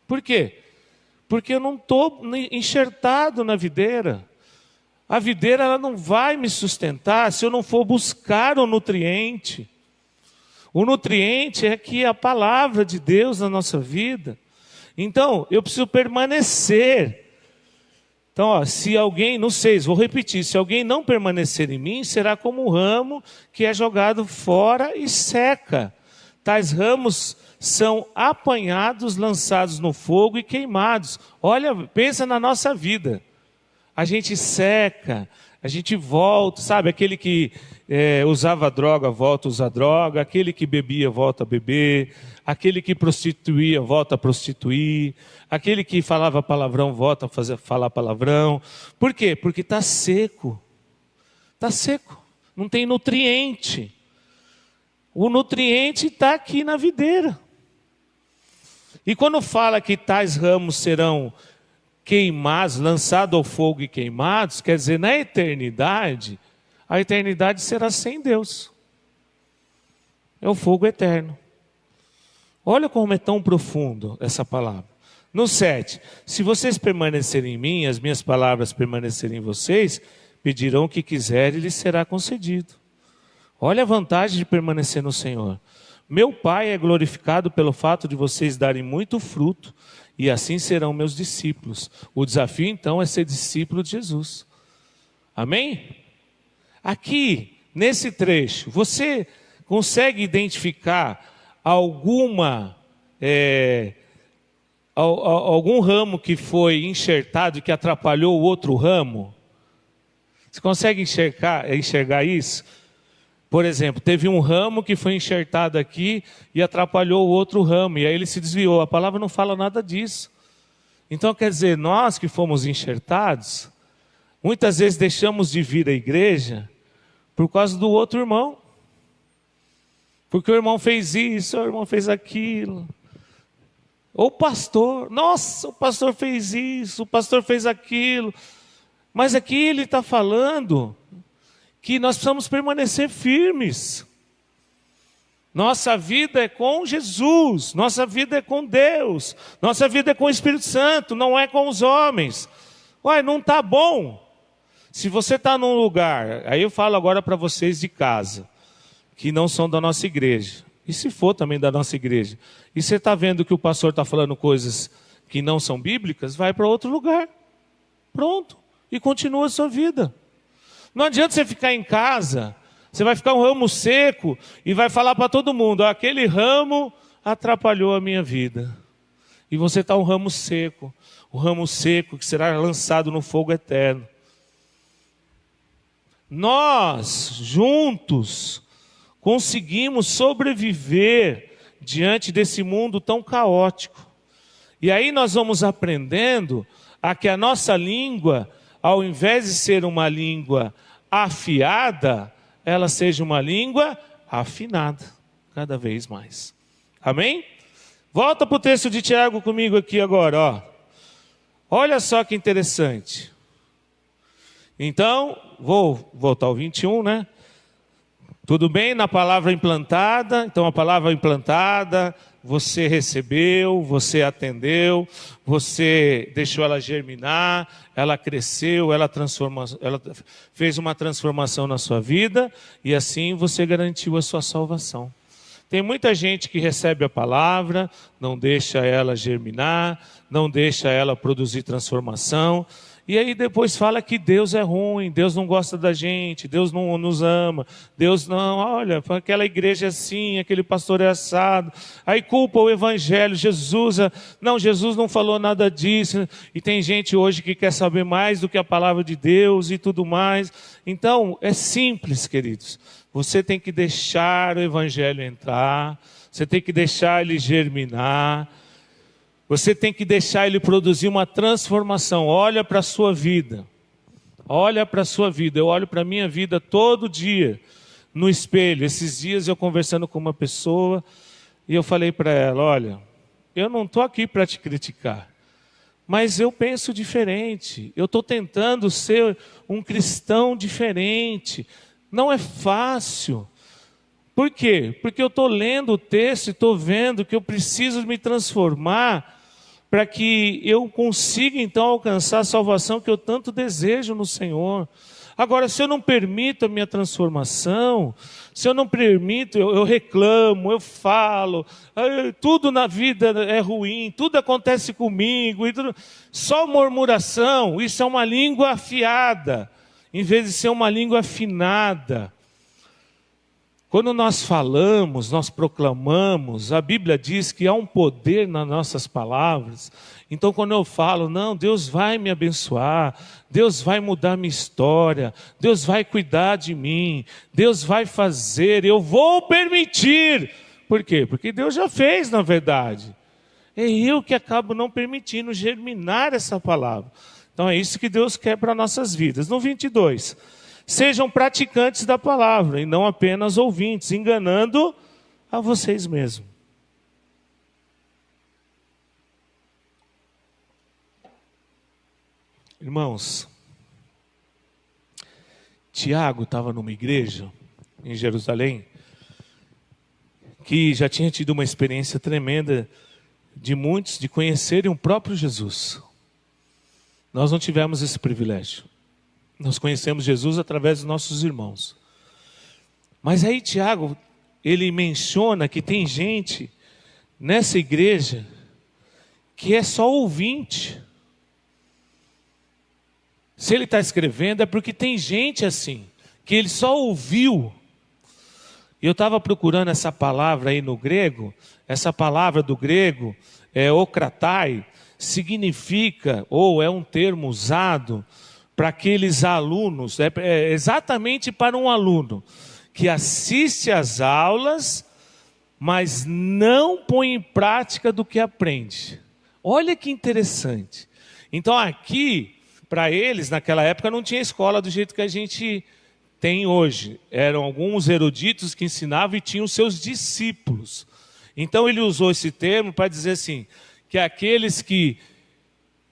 Speaker 2: Por quê? Porque eu não estou enxertado na videira. A videira ela não vai me sustentar se eu não for buscar o nutriente. O nutriente é aqui a palavra de Deus na nossa vida. Então, eu preciso permanecer. Então, se alguém, no 6, vou repetir, se alguém não permanecer em mim, será como um ramo que é jogado fora e seca. Tais ramos são apanhados, lançados no fogo e queimados. Olha, pensa na nossa vida. A gente seca, a gente volta, sabe? Aquele que usava droga, volta a usar droga. Aquele que bebia, volta a beber. Aquele que prostituía, volta a prostituir. Aquele que falava palavrão, volta a falar palavrão. Por quê? Porque está seco. Está seco. Não tem nutriente. O nutriente está aqui na videira. E quando fala que tais ramos serão queimados, lançados ao fogo e queimados, quer dizer, na eternidade, a eternidade será sem Deus. É o fogo eterno. Olha como é tão profundo essa palavra. No 7, se vocês permanecerem em mim, as minhas palavras permanecerem em vocês, pedirão o que quiserem e lhes será concedido. Olha a vantagem de permanecer no Senhor. Meu Pai é glorificado pelo fato de vocês darem muito fruto, e assim serão meus discípulos. O desafio então é ser discípulo de Jesus. Amém? Aqui, nesse trecho, você consegue identificar algum ramo que foi enxertado e que atrapalhou o outro ramo? Você consegue enxergar isso? Por exemplo, teve um ramo que foi enxertado aqui e atrapalhou o outro ramo, e aí ele se desviou. A palavra não fala nada disso. Então, quer dizer, nós que fomos enxertados, muitas vezes deixamos de vir à igreja por causa do outro irmão. Porque o irmão fez isso, o irmão fez aquilo. Ou o pastor, nossa, o pastor fez isso, o pastor fez aquilo. Mas aqui ele está falando que nós precisamos permanecer firmes. Nossa vida é com Jesus, nossa vida é com Deus, nossa vida é com o Espírito Santo, não é com os homens. Ué, não está bom? Se você está num lugar, aí eu falo agora para vocês de casa, que não são da nossa igreja, e se for também da nossa igreja, e você está vendo que o pastor está falando coisas que não são bíblicas, vai para outro lugar, pronto, e continua a sua vida. Não adianta você ficar em casa, você vai ficar um ramo seco e vai falar para todo mundo, aquele ramo atrapalhou a minha vida. E você está um ramo seco, o ramo seco que será lançado no fogo eterno. Nós, juntos, conseguimos sobreviver diante desse mundo tão caótico. E aí nós vamos aprendendo a que a nossa língua, ao invés de ser uma língua afiada, ela seja uma língua afinada, cada vez mais. Amém? Volta para o texto de Tiago comigo aqui agora, ó. Olha só que interessante. Então, vou voltar ao 21, né? Tudo bem na palavra implantada? Então a palavra implantada você recebeu, você atendeu, você deixou ela germinar, ela cresceu, ela fez uma transformação na sua vida e assim você garantiu a sua salvação. Tem muita gente que recebe a palavra, não deixa ela germinar, não deixa ela produzir transformação, e aí depois fala que Deus é ruim, Deus não gosta da gente, Deus não nos ama, Deus não, olha, aquela igreja é assim, aquele pastor é assado, aí culpa o evangelho, Jesus não falou nada disso, e tem gente hoje que quer saber mais do que a palavra de Deus e tudo mais. Então, é simples, queridos. Você tem que deixar o evangelho entrar, você tem que deixar ele germinar, você tem que deixar ele produzir uma transformação. Olha para a sua vida, olha para a sua vida. Eu olho para a minha vida todo dia no espelho. Esses dias eu conversando com uma pessoa e eu falei para ela, olha, eu não estou aqui para te criticar, mas eu penso diferente, eu estou tentando ser um cristão diferente. Não é fácil. Por quê? Porque eu estou lendo o texto e estou vendo que eu preciso me transformar para que eu consiga então alcançar a salvação que eu tanto desejo no Senhor. Agora, se eu não permito a minha transformação, se eu não permito, eu reclamo, eu falo, tudo na vida é ruim, tudo acontece comigo, só murmuração, isso é uma língua afiada, em vez de ser uma língua afinada. Quando nós falamos, nós proclamamos, a Bíblia diz que há um poder nas nossas palavras. Então quando eu falo, não, Deus vai me abençoar, Deus vai mudar minha história, Deus vai cuidar de mim, Deus vai fazer, eu vou permitir. Por quê? Porque Deus já fez, na verdade. É eu que acabo não permitindo germinar essa palavra. Então é isso que Deus quer para nossas vidas. No 22, sejam praticantes da palavra e não apenas ouvintes, enganando a vocês mesmos. Irmãos, Tiago estava numa igreja em Jerusalém que já tinha tido uma experiência tremenda de muitos de conhecerem o próprio Jesus. Nós não tivemos esse privilégio. Nós conhecemos Jesus através dos nossos irmãos. Mas aí Tiago, ele menciona que tem gente nessa igreja que é só ouvinte. Se ele está escrevendo é porque tem gente assim, que ele só ouviu. E eu estava procurando essa palavra aí no grego, essa palavra do grego é okratai, significa, ou é um termo usado para aqueles alunos, é exatamente para um aluno que assiste às aulas, mas não põe em prática do que aprende. Olha que interessante. Então aqui, para eles, naquela época não tinha escola do jeito que a gente tem hoje. Eram alguns eruditos que ensinavam e tinham seus discípulos. Então ele usou esse termo para dizer assim, que aqueles que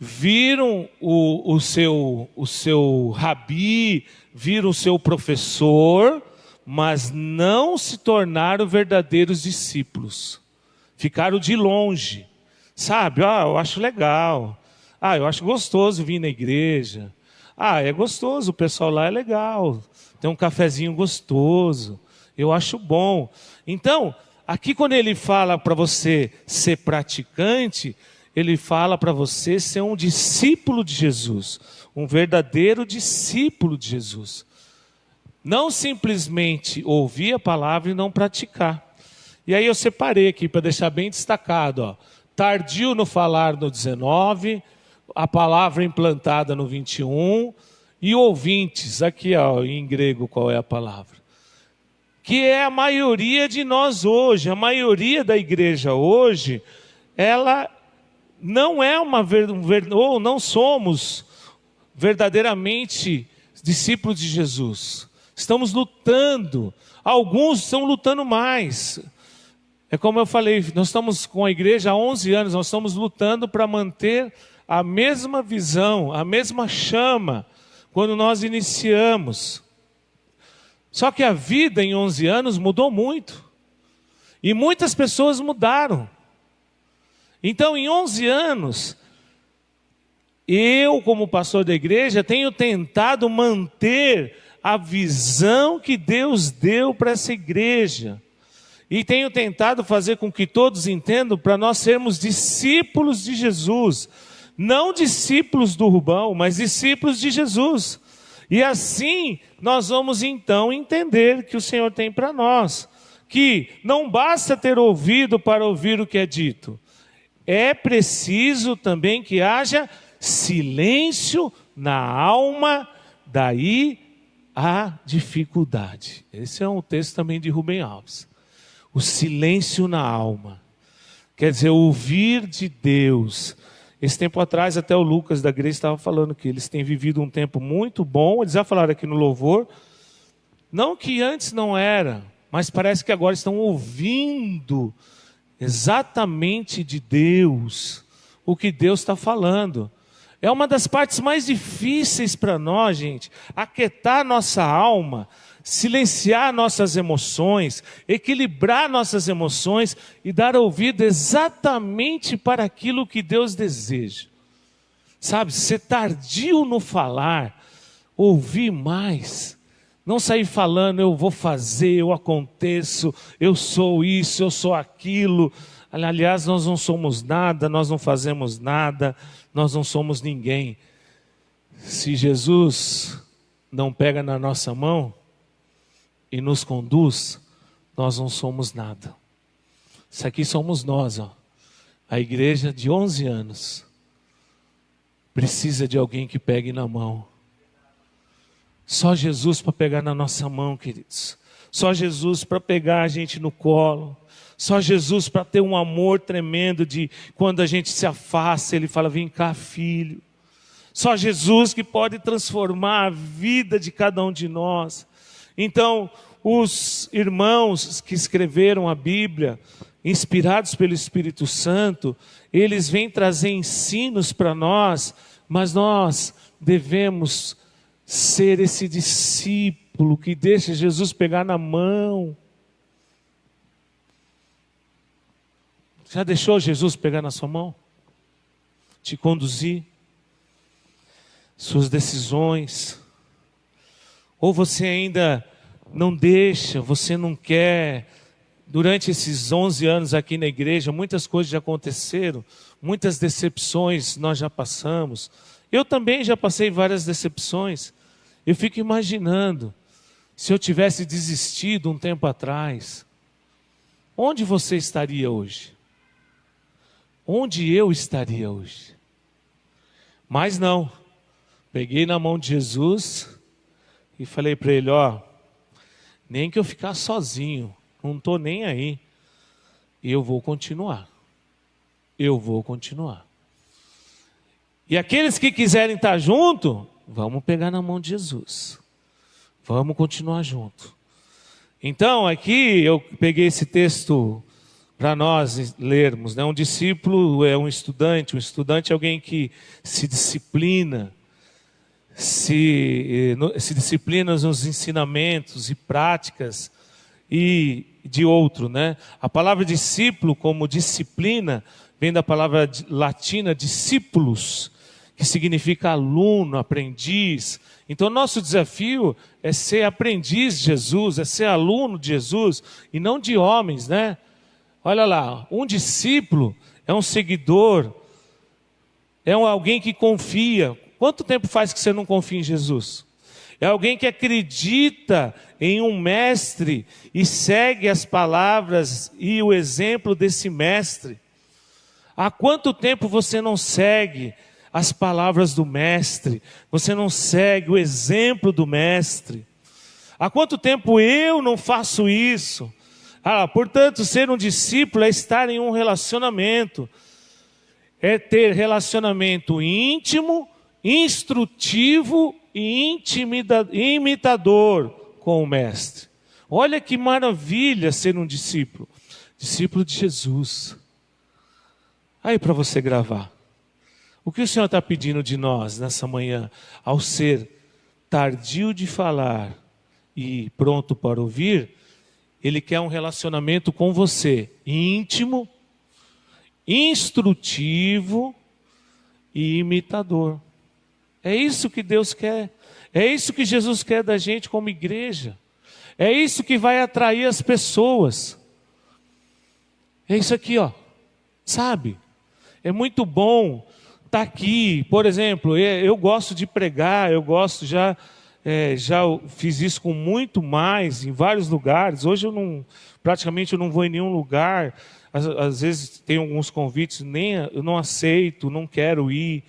Speaker 2: viram o seu rabi, viram o seu professor, mas não se tornaram verdadeiros discípulos. Ficaram de longe. Sabe, eu acho legal. Eu acho gostoso vir na igreja. É gostoso, o pessoal lá é legal. Tem um cafezinho gostoso. Eu acho bom. Então, aqui quando ele fala para você ser praticante, ele fala para você ser um discípulo de Jesus, um verdadeiro discípulo de Jesus. Não simplesmente ouvir a palavra e não praticar. E aí eu separei aqui para deixar bem destacado. Tardio no falar no 19, a palavra implantada no 21, e ouvintes, aqui em grego qual é a palavra? Que é a maioria de nós hoje, a maioria da igreja hoje, ela não é ou não somos verdadeiramente discípulos de Jesus. Estamos lutando, alguns estão lutando mais. É como eu falei, nós estamos com a igreja há 11 anos, nós estamos lutando para manter a mesma visão, a mesma chama, quando nós iniciamos. Só que a vida em 11 anos mudou muito. E muitas pessoas mudaram. Então, em 11 anos, eu, como pastor da igreja, tenho tentado manter a visão que Deus deu para essa igreja. E tenho tentado fazer com que todos entendam para nós sermos discípulos de Jesus. Não discípulos do Rubão, mas discípulos de Jesus. E assim nós vamos então entender que o Senhor tem para nós. Que não basta ter ouvido para ouvir o que é dito. É preciso também que haja silêncio na alma, daí a dificuldade. Esse é um texto também de Rubem Alves. O silêncio na alma. Quer dizer, ouvir de Deus. Esse tempo atrás, até o Lucas da Grace estava falando que eles têm vivido um tempo muito bom. Eles já falaram aqui no louvor. Não que antes não era, mas parece que agora estão ouvindo exatamente de Deus o que Deus está falando. É uma das partes mais difíceis para nós, gente, aquietar nossa alma, silenciar nossas emoções, equilibrar nossas emoções e dar ouvido exatamente para aquilo que Deus deseja. Sabe, ser tardio no falar, ouvir mais, não sair falando, eu vou fazer, eu aconteço, eu sou isso, eu sou aquilo. Aliás, nós não somos nada, nós não fazemos nada, nós não somos ninguém. Se Jesus não pega na nossa mão e nos conduz, nós não somos nada. Isso aqui somos nós, ó. A igreja de 11 anos precisa de alguém que pegue na mão. Só Jesus para pegar na nossa mão, queridos. Só Jesus para pegar a gente no colo. Só Jesus para ter um amor tremendo de quando a gente se afasta, Ele fala, vem cá, filho. Só Jesus que pode transformar a vida de cada um de nós. Então, os irmãos que escreveram a Bíblia, inspirados pelo Espírito Santo, eles vêm trazer ensinos para nós, mas nós devemos ser esse discípulo que deixa Jesus pegar na mão. Já deixou Jesus pegar na sua mão? Te conduzir? Suas decisões? Ou você ainda não deixa, você não quer? Durante esses 11 anos aqui na igreja, muitas coisas já aconteceram, muitas decepções nós já passamos. Eu também já passei várias decepções. Eu fico imaginando, se eu tivesse desistido um tempo atrás, onde você estaria hoje? Onde eu estaria hoje? Mas não, peguei na mão de Jesus e falei para ele, ó, nem que eu ficar sozinho, não estou nem aí, eu vou continuar, eu vou continuar. E aqueles que quiserem estar junto, vamos pegar na mão de Jesus, vamos continuar junto. Então aqui eu peguei esse texto para nós lermos, né? Um discípulo é um estudante é alguém que se disciplina, se disciplina nos ensinamentos e práticas e de outro, né? A palavra discípulo, como disciplina, vem da palavra latina discípulos, que significa aluno, aprendiz. Então nosso desafio é ser aprendiz de Jesus, é ser aluno de Jesus e não de homens, né? Olha lá, um discípulo é um seguidor, é alguém que confia. Quanto tempo faz que você não confia em Jesus? É alguém que acredita em um mestre e segue as palavras e o exemplo desse mestre. Há quanto tempo você não segue as palavras do mestre? Você não segue o exemplo do mestre? Há quanto tempo eu não faço isso? Portanto, ser um discípulo é estar em um relacionamento, é ter relacionamento íntimo, instrutivo e imitador com o mestre. Olha que maravilha ser um discípulo de Jesus. Aí para você gravar. O que o Senhor está pedindo de nós nessa manhã, ao ser tardio de falar e pronto para ouvir? Ele quer um relacionamento com você, íntimo, instrutivo e imitador. É isso que Deus quer. É isso que Jesus quer da gente como igreja. É isso que vai atrair as pessoas. É isso aqui, ó. Sabe? É muito bom estar aqui. Por exemplo, eu gosto de pregar, eu gosto já fiz isso com muito mais em vários lugares. Hoje praticamente eu não vou em nenhum lugar. Às vezes tem alguns convites, eu não aceito, não quero ir.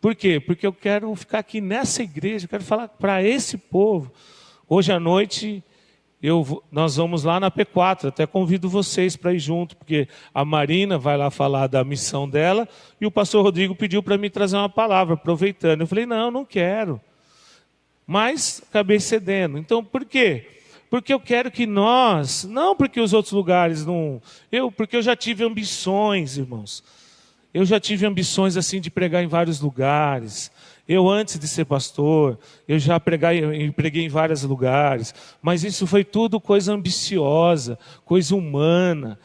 Speaker 2: Por quê? Porque eu quero ficar aqui nessa igreja, eu quero falar para esse povo. Hoje à noite nós vamos lá na P4, até convido vocês para ir junto, porque a Marina vai lá falar da missão dela e o pastor Rodrigo pediu para mim trazer uma palavra, aproveitando. Eu falei, não quero. Mas acabei cedendo. Então, por quê? Porque eu quero que nós, não porque os outros lugares não... Porque eu já tive ambições, irmãos. Eu já tive ambições assim de pregar em vários lugares. Eu, antes de ser pastor, eu já preguei em vários lugares. Mas isso foi tudo coisa ambiciosa, coisa humana.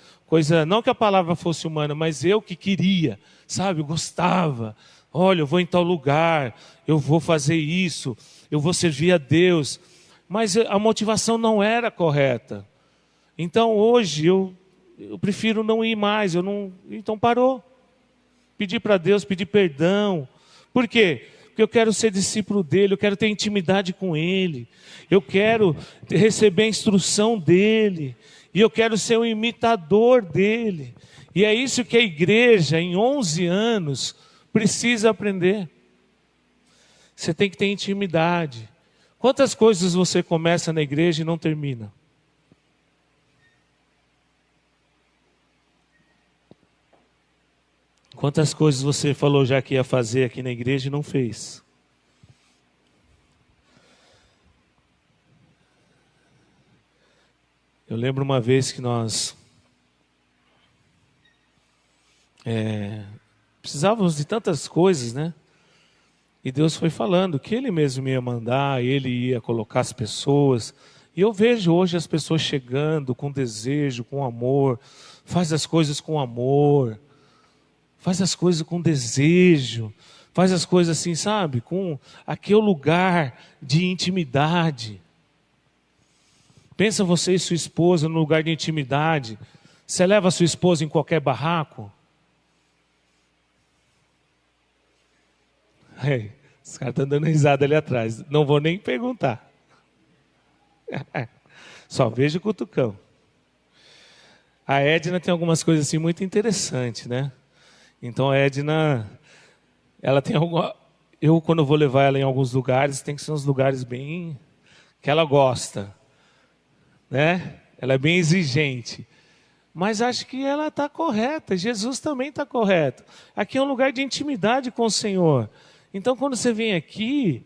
Speaker 2: Não que a palavra fosse humana, mas eu que queria, sabe? Eu gostava. Olha, eu vou em tal lugar, eu vou fazer isso, eu vou servir a Deus. Mas a motivação não era correta. Então, hoje, eu prefiro não ir mais. Então, parou. Pedir para Deus, pedir perdão. Por quê? Porque eu quero ser discípulo dele, eu quero ter intimidade com ele. Eu quero receber a instrução dele. E eu quero ser um imitador dele. E é isso que a igreja, em 11 anos, precisa aprender. Você tem que ter intimidade. Quantas coisas você começa na igreja e não termina? Quantas coisas você falou já que ia fazer aqui na igreja e não fez? Eu lembro uma vez que nós precisávamos de tantas coisas, né? E Deus foi falando que Ele mesmo ia mandar, Ele ia colocar as pessoas. E eu vejo hoje as pessoas chegando com desejo, com amor. Faz as coisas com amor. Faz as coisas com desejo. Faz as coisas assim, sabe? Com aquele lugar de intimidade. Pensa você e sua esposa no lugar de intimidade. Você leva a sua esposa em qualquer barraco? Os caras estão dando risada ali atrás. Não vou nem perguntar. Só vejo o cutucão. A Edna tem algumas coisas assim muito interessantes, né? Então a Edna, ela tem alguma... Eu, quando vou levar ela em alguns lugares, tem que ser uns lugares bem... que ela gosta. Né? Ela é bem exigente. Mas acho que ela está correta. Jesus também está correto. Aqui é um lugar de intimidade com o Senhor. Então, quando você vem aqui,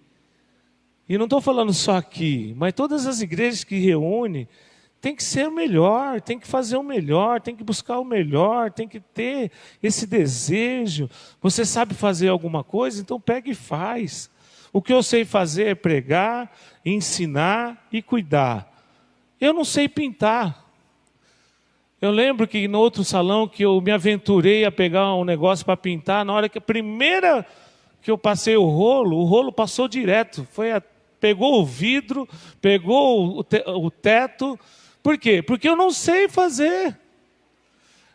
Speaker 2: e não estou falando só aqui, mas todas as igrejas que reúnem, tem que ser o melhor, tem que fazer o melhor, tem que buscar o melhor, tem que ter esse desejo. Você sabe fazer alguma coisa? Então pega e faz. O que eu sei fazer é pregar, ensinar e cuidar. Eu não sei pintar. Eu lembro que no outro salão que eu me aventurei a pegar um negócio para pintar, na hora que a primeira que eu passei o rolo passou direto. Pegou o vidro, pegou o teto. Por quê? Porque eu não sei fazer.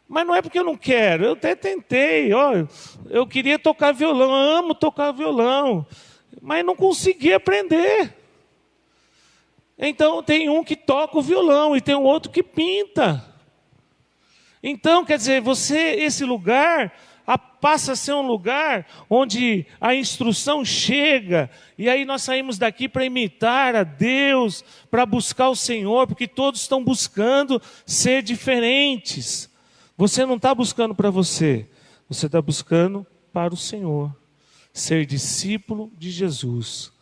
Speaker 2: Mas não é porque eu não quero, eu até tentei. Eu queria tocar violão, eu amo tocar violão, mas não consegui aprender. Então tem um que toca o violão e tem um outro que pinta. Então, quer dizer, esse lugar passa a ser um lugar onde a instrução chega, e aí nós saímos daqui para imitar a Deus, para buscar o Senhor, porque todos estão buscando ser diferentes. Você não está buscando para você está buscando para o Senhor, ser discípulo de Jesus.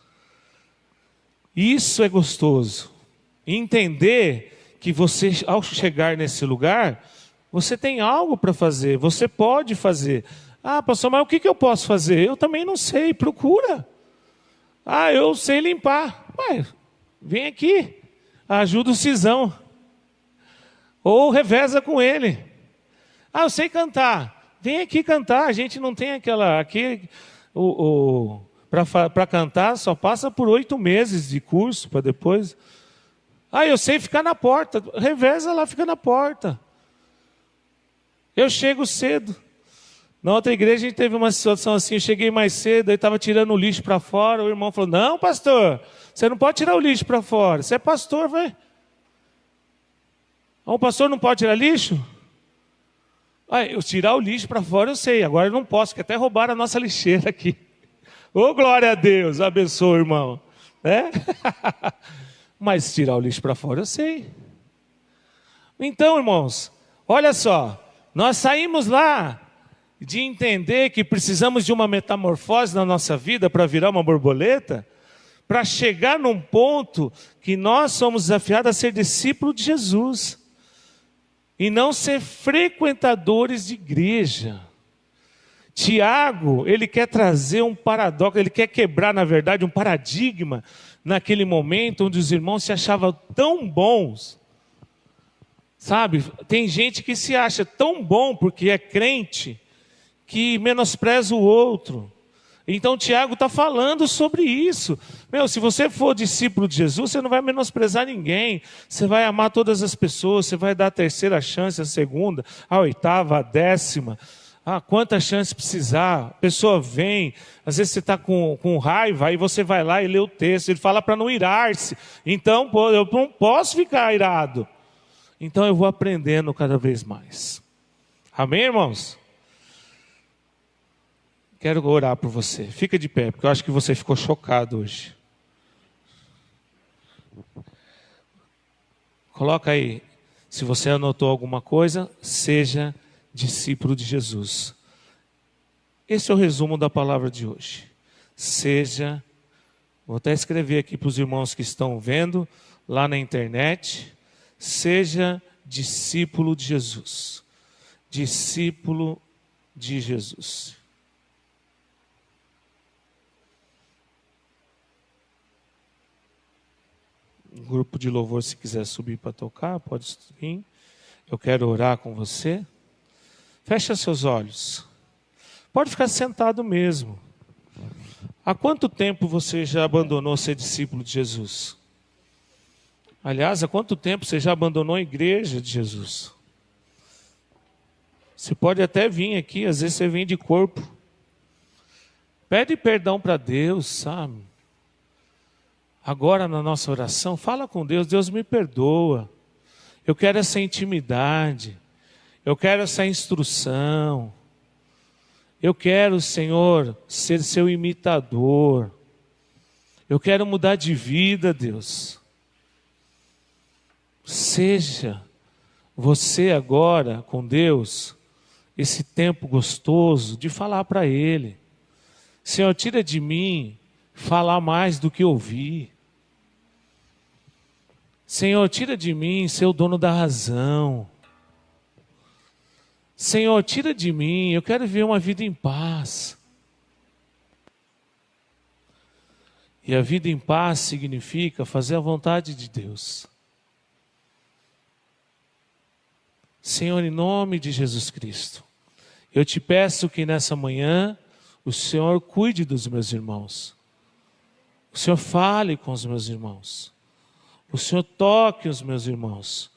Speaker 2: Isso é gostoso. Entender que você, ao chegar nesse lugar, você tem algo para fazer, você pode fazer. Pastor, mas o que eu posso fazer? Eu também não sei, procura. Eu sei limpar. Vem aqui, ajuda o Cisão. Ou reveza com ele. Ah, eu sei cantar. Vem aqui cantar. A gente não tem aquela... Aqui, para cantar, só passa por 8 meses de curso para depois... Ah, eu sei ficar na porta. Reveza lá, fica na porta. Eu chego cedo. Na outra igreja a gente teve uma situação assim, eu cheguei mais cedo, aí estava tirando o lixo para fora, o irmão falou, não, pastor, você não pode tirar o lixo para fora. Você é pastor, vai. O pastor não pode tirar lixo? Ah, eu tirar o lixo para fora eu sei, agora eu não posso, porque até roubaram a nossa lixeira aqui. Ô, glória a Deus, abençoa, irmão. Né? Mas tirar o lixo para fora eu sei. Então, irmãos, olha só, nós saímos lá de entender que precisamos de uma metamorfose na nossa vida para virar uma borboleta, para chegar num ponto que nós somos desafiados a ser discípulo de Jesus e não ser frequentadores de igreja. Tiago, ele quer trazer um paradoxo, ele quer quebrar, na verdade, um paradigma naquele momento onde os irmãos se achavam tão bons. Sabe, tem gente que se acha tão bom porque é crente, que menospreza o outro. Então Tiago está falando sobre isso. Meu, se você for discípulo de Jesus, você não vai menosprezar ninguém. Você vai amar todas as pessoas, você vai dar a terceira chance, a segunda, a oitava, a 10ª. Ah, quantas chances precisar. A pessoa vem, às vezes você está com raiva, aí você vai lá e lê o texto. Ele fala para não irar-se. Então, eu não posso ficar irado. Então eu vou aprendendo cada vez mais. Amém, irmãos? Quero orar por você. Fica de pé, porque eu acho que você ficou chocado hoje. Coloca aí, se você anotou alguma coisa, seja discípulo de Jesus. Esse é o resumo da palavra de hoje. Seja, vou até escrever aqui para os irmãos que estão vendo lá na internet, seja discípulo de Jesus. Discípulo de Jesus. O grupo de louvor, se quiser subir para tocar, pode vir. Eu quero orar com você. Fecha seus olhos. Pode ficar sentado mesmo. Há quanto tempo você já abandonou ser discípulo de Jesus? Aliás, há quanto tempo você já abandonou a igreja de Jesus? Você pode até vir aqui, às vezes você vem de corpo. Pede perdão para Deus, sabe? Agora na nossa oração, fala com Deus, Deus me perdoa. Eu quero essa intimidade. Eu quero essa instrução. Eu quero, Senhor, ser seu imitador. Eu quero mudar de vida, Deus. Seja você agora com Deus, esse tempo gostoso de falar para Ele. Senhor, tira de mim falar mais do que ouvir. Senhor, tira de mim ser o dono da razão. Senhor, tira de mim, eu quero viver uma vida em paz. E a vida em paz significa fazer a vontade de Deus. Senhor, em nome de Jesus Cristo, eu te peço que nessa manhã o Senhor cuide dos meus irmãos. O Senhor fale com os meus irmãos. O Senhor toque os meus irmãos,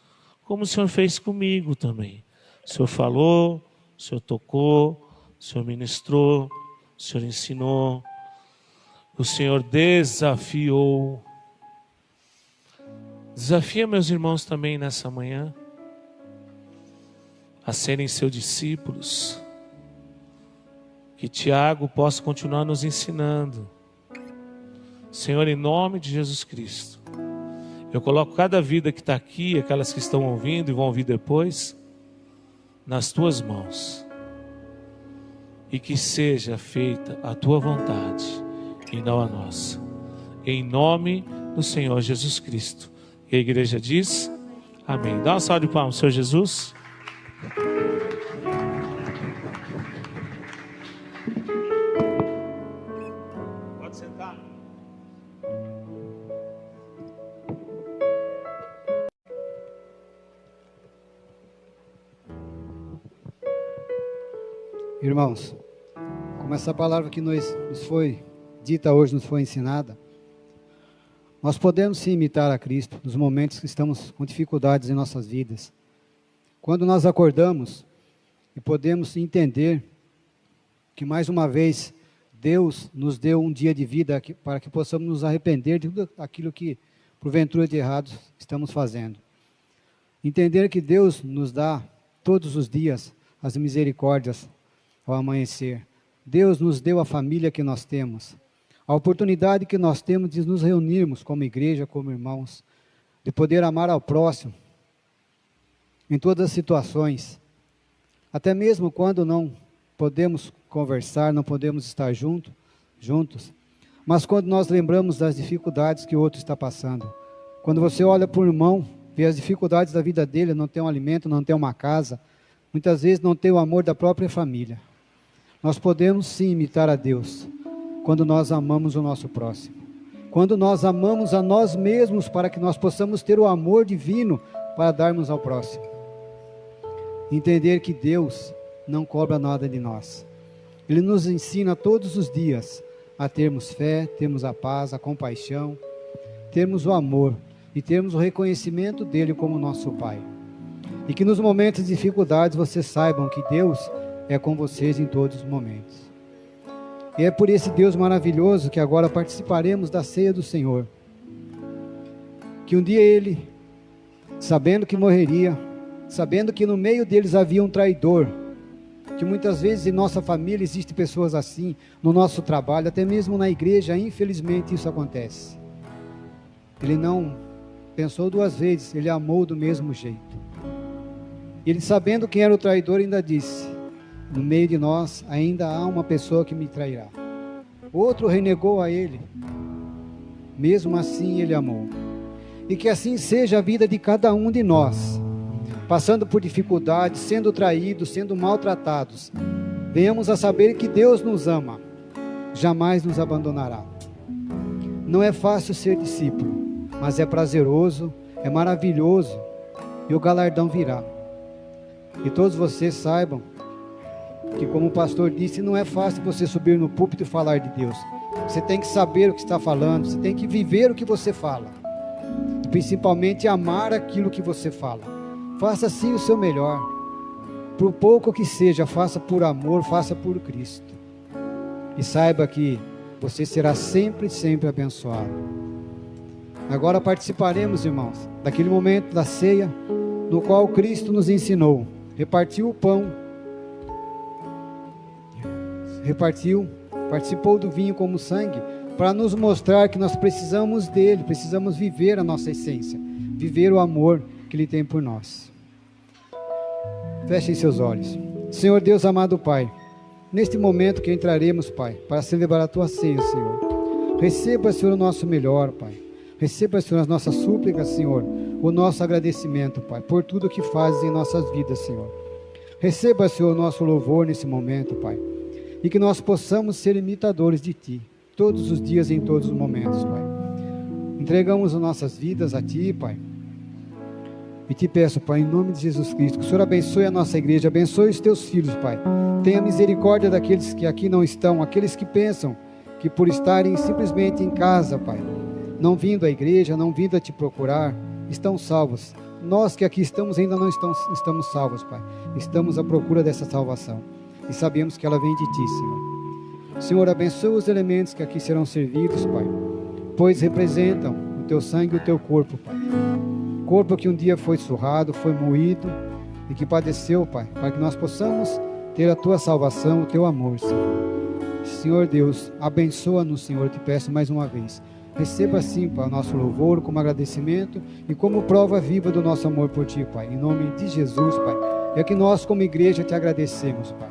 Speaker 2: como o Senhor fez comigo também. O Senhor falou, o Senhor tocou, o Senhor ministrou, o Senhor ensinou, o Senhor desafiou. Desafia meus irmãos também nessa manhã a serem seus discípulos. Que Tiago possa continuar nos ensinando. Senhor, em nome de Jesus Cristo, eu coloco cada vida que está aqui, aquelas que estão ouvindo e vão ouvir depois, nas tuas mãos. E que seja feita a tua vontade e não a nossa. Em nome do Senhor Jesus Cristo. E a igreja diz, amém. Dá uma salva de palmas, Senhor Jesus. Pode sentar.
Speaker 1: Irmãos, como essa palavra que nos foi dita hoje, nos foi ensinada, nós podemos sim imitar a Cristo nos momentos que estamos com dificuldades em nossas vidas. Quando nós acordamos e podemos entender que mais uma vez Deus nos deu um dia de vida para que possamos nos arrepender de tudo aquilo que porventura de errado estamos fazendo. Entender que Deus nos dá todos os dias as misericórdias ao amanhecer. Deus nos deu a família que nós temos, a oportunidade que nós temos de nos reunirmos como igreja, como irmãos, de poder amar ao próximo em todas as situações, até mesmo quando não podemos conversar, não podemos estar juntos, mas quando nós lembramos das dificuldades que o outro está passando. Quando você olha para o irmão, vê as dificuldades da vida dele, não tem um alimento, não tem uma casa, muitas vezes não tem o amor da própria família. Nós podemos sim imitar a Deus, quando nós amamos o nosso próximo, quando nós amamos a nós mesmos, para que nós possamos ter o amor divino para darmos ao próximo. Entender que Deus não cobra nada de nós. Ele nos ensina todos os dias a termos fé, termos a paz, a compaixão, termos o amor e termos o reconhecimento dele como nosso Pai. E que nos momentos de dificuldades vocês saibam que Deus é com vocês em todos os momentos. E é por esse Deus maravilhoso que agora participaremos da ceia do Senhor. Que um dia Ele, sabendo que morreria, sabendo que no meio deles havia um traidor, que muitas vezes em nossa família existem pessoas assim, no nosso trabalho, até mesmo na igreja, infelizmente isso acontece. Ele não pensou duas vezes, ele amou do mesmo jeito. Ele, sabendo quem era o traidor, ainda disse: no meio de nós ainda há uma pessoa que me trairá. Outro renegou a ele, mesmo assim ele amou. E que assim seja a vida de cada um de nós, passando por dificuldades, sendo traídos, sendo maltratados, venhamos a saber que Deus nos ama, jamais nos abandonará. Não é fácil ser discípulo, mas é prazeroso, é maravilhoso, e o galardão virá. E todos vocês saibam que, como o pastor disse, não é fácil você subir no púlpito e falar de Deus. Você tem que saber o que está falando, você tem que viver o que você fala, e principalmente amar aquilo que você fala. Faça sim o seu melhor, por pouco que seja, faça por amor, faça por Cristo, e saiba que você será sempre, sempre abençoado. Agora participaremos, irmãos, daquele momento da ceia, no qual Cristo nos ensinou, repartiu o pão, participou do vinho como sangue, para nos mostrar que nós precisamos dele, precisamos viver a nossa essência, viver o amor que ele tem por nós. Fechem seus olhos. Senhor Deus amado Pai, neste momento que entraremos, Pai, para celebrar a tua ceia, Senhor, receba, Senhor, o nosso melhor, Pai. Receba, Senhor, as nossas súplicas, Senhor, o nosso agradecimento, Pai, por tudo que fazes em nossas vidas, Senhor. Receba, Senhor, o nosso louvor nesse momento, Pai, e que nós possamos ser imitadores de Ti, todos os dias, em todos os momentos, Pai. Entregamos as nossas vidas a Ti, Pai, e Te peço, Pai, em nome de Jesus Cristo, que o Senhor abençoe a nossa igreja, abençoe os Teus filhos, Pai. Tenha misericórdia daqueles que aqui não estão, aqueles que pensam que por estarem simplesmente em casa, Pai, não vindo à igreja, não vindo a Te procurar, estão salvos. Nós que aqui estamos ainda não estamos salvos, Pai. Estamos à procura dessa salvação e sabemos que ela vem de Ti, Senhor. Senhor, abençoa os elementos que aqui serão servidos, Pai, pois representam o Teu sangue e o Teu corpo, Pai. Corpo que um dia foi surrado, foi moído e que padeceu, Pai, para que nós possamos ter a Tua salvação, o Teu amor, Senhor. Senhor Deus, abençoa-nos, Senhor, eu Te peço mais uma vez. Receba sim, Pai, o nosso louvor como agradecimento e como prova viva do nosso amor por Ti, Pai. Em nome de Jesus, Pai. É que nós como igreja Te agradecemos, Pai.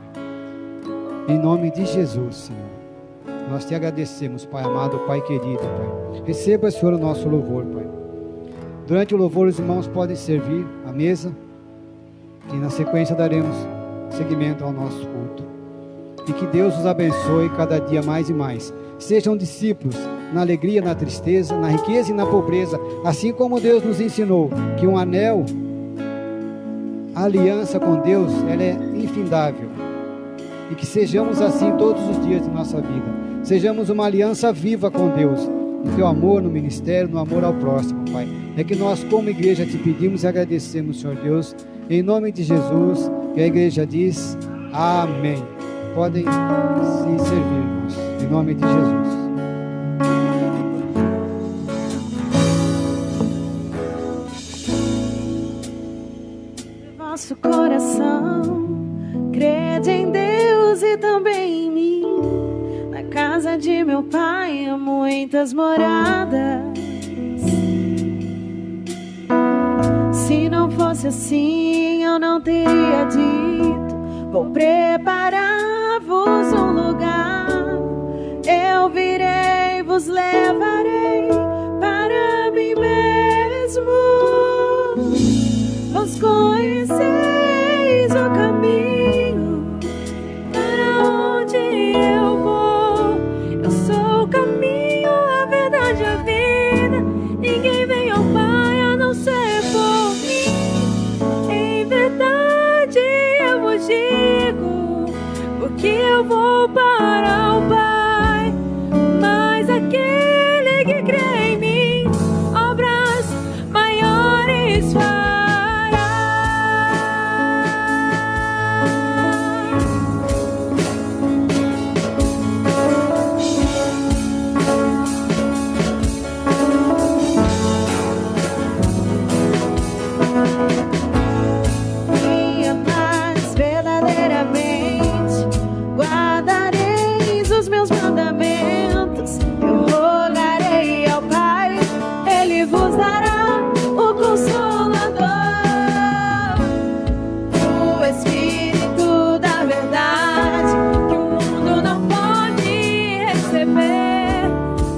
Speaker 1: Em nome de Jesus, Senhor. Nós Te agradecemos, Pai amado, Pai querido, Pai. Receba, Senhor, o nosso louvor, Pai. Durante o louvor, os irmãos podem servir à mesa e na sequência daremos seguimento ao nosso culto. E que Deus os abençoe cada dia mais e mais. Sejam discípulos na alegria, na tristeza, na riqueza e na pobreza, assim como Deus nos ensinou que um anel, a aliança com Deus, ela é infindável. e que sejamos assim todos os dias de nossa vida. Sejamos uma aliança viva com Deus, no teu amor, no ministério, no amor ao próximo, Pai. É que nós, como igreja, te pedimos e agradecemos, Senhor Deus, em nome de Jesus. E a igreja diz amém. Podem se servir, irmãos, em nome de Jesus.
Speaker 5: Nosso coração crede em Deus e também em mim. Na casa de meu pai há muitas moradas. Se não fosse assim, eu não teria dito: vou preparar-vos um lugar. Eu virei, vos levarei para mim mesmo. Vos conheceis o caminho para onde eu vou. Eu sou o caminho, a verdade e a vida. Ninguém vem ao Pai a não ser por mim. Em verdade eu vos digo, porque eu vou para o Pai. Mas aquele que crê em mim, obras maiores fará. Minha paz verdadeiramente guardareis os meus mandamentos. Eu rogarei ao Pai, Ele vos dará o Consolador, o Espírito da verdade, que o mundo não pode receber,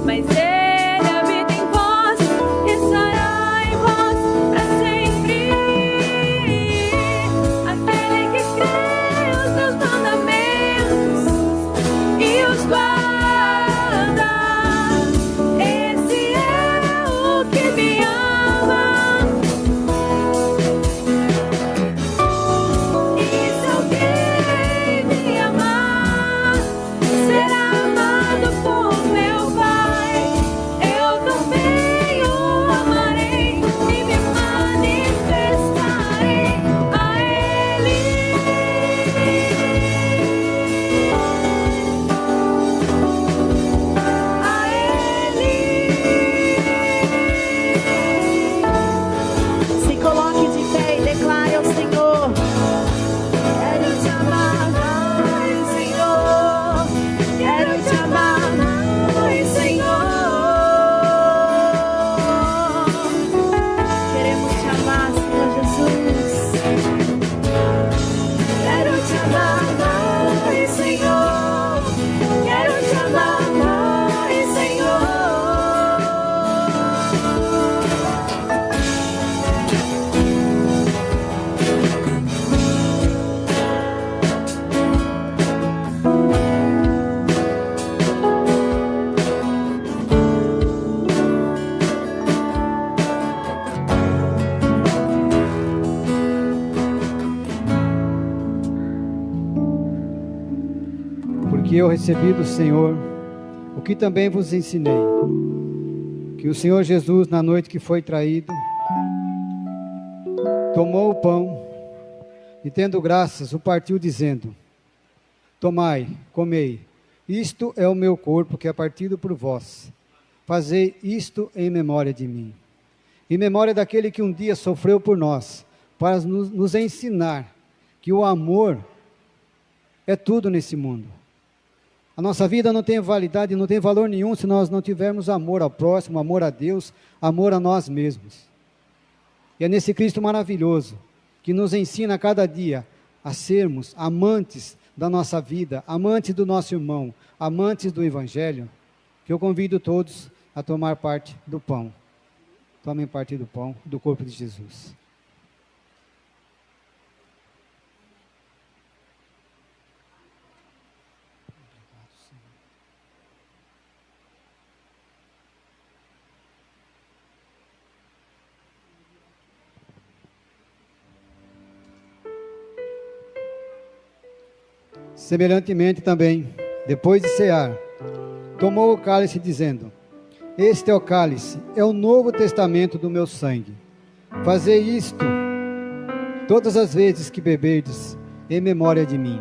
Speaker 5: mas Ele habita em vós e estará em vós para sempre. Aquele que crê os meus mandamentos e os guarda, esse é o que me ama. E se alguém me amar, será amado por meu Pai. Eu também o amarei e me manifestarei a Ele. A Ele. Se coloque de pé e declare ao Senhor: quero te amar mais, Senhor. Quero te amar mais, Senhor. Queremos te amar, Senhor Jesus. Quero te amar mais, Senhor. Quero te amar mais, Senhor.
Speaker 1: Porque eu recebi do Senhor o que também vos ensinei, que o Senhor Jesus, na noite que foi traído, tomou o pão e, tendo graças, o partiu, dizendo: tomai, comei, isto é o meu corpo que é partido por vós. Fazei isto em memória de mim. Em memória daquele que um dia sofreu por nós, para nos ensinar que o amor é tudo nesse mundo. A nossa vida não tem validade, não tem valor nenhum se nós não tivermos amor ao próximo, amor a Deus, amor a nós mesmos. E é nesse Cristo maravilhoso, que nos ensina a cada dia a sermos amantes da nossa vida, amantes do nosso irmão, amantes do Evangelho, que eu convido todos a tomar parte do pão. Tomem parte do pão, do corpo de Jesus. Semelhantemente também, depois de cear, tomou o cálice dizendo: este é o cálice, é o novo testamento do meu sangue. Fazei isto todas as vezes que beberdes, em memória de mim.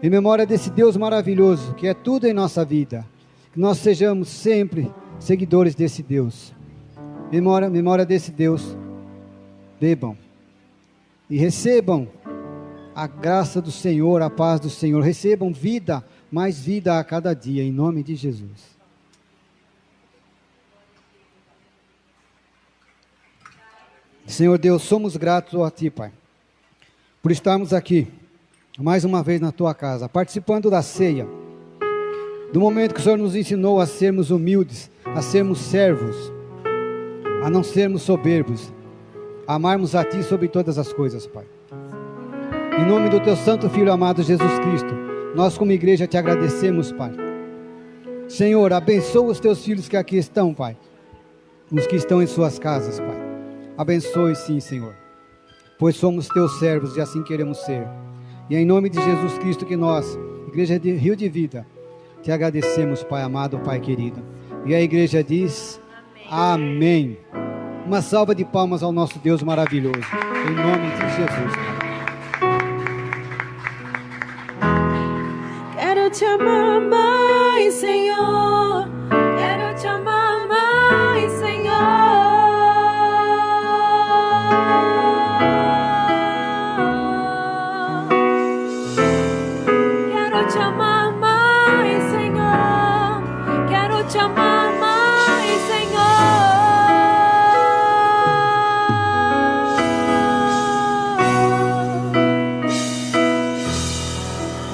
Speaker 1: Em memória desse Deus maravilhoso, que é tudo em nossa vida. Que nós sejamos sempre seguidores desse Deus. Memória desse Deus. Bebam e recebam a graça do Senhor, a paz do Senhor. Recebam vida, mais vida a cada dia, em nome de Jesus. Senhor Deus, somos gratos a Ti, Pai, por estarmos aqui, mais uma vez na Tua casa, participando da ceia, do momento que o Senhor nos ensinou a sermos humildes, a sermos servos, a não sermos soberbos, a amarmos a Ti sobre todas as coisas, Pai. Em nome do Teu Santo Filho amado Jesus Cristo, nós como igreja Te agradecemos, Pai. Senhor, abençoa os Teus filhos que aqui estão, Pai, os que estão em suas casas, Pai. Abençoe sim, Senhor, pois somos Teus servos e assim queremos ser. E é em nome de Jesus Cristo que nós, Igreja de Rio de Vida, Te agradecemos, Pai amado, Pai querido. E a igreja diz: Amém. Uma salva de palmas ao nosso Deus maravilhoso, em nome de Jesus.
Speaker 5: Quero Te amar mais, Senhor. Quero Te amar mais, Senhor. Quero Te amar mais, Senhor. Quero Te amar mais, Senhor.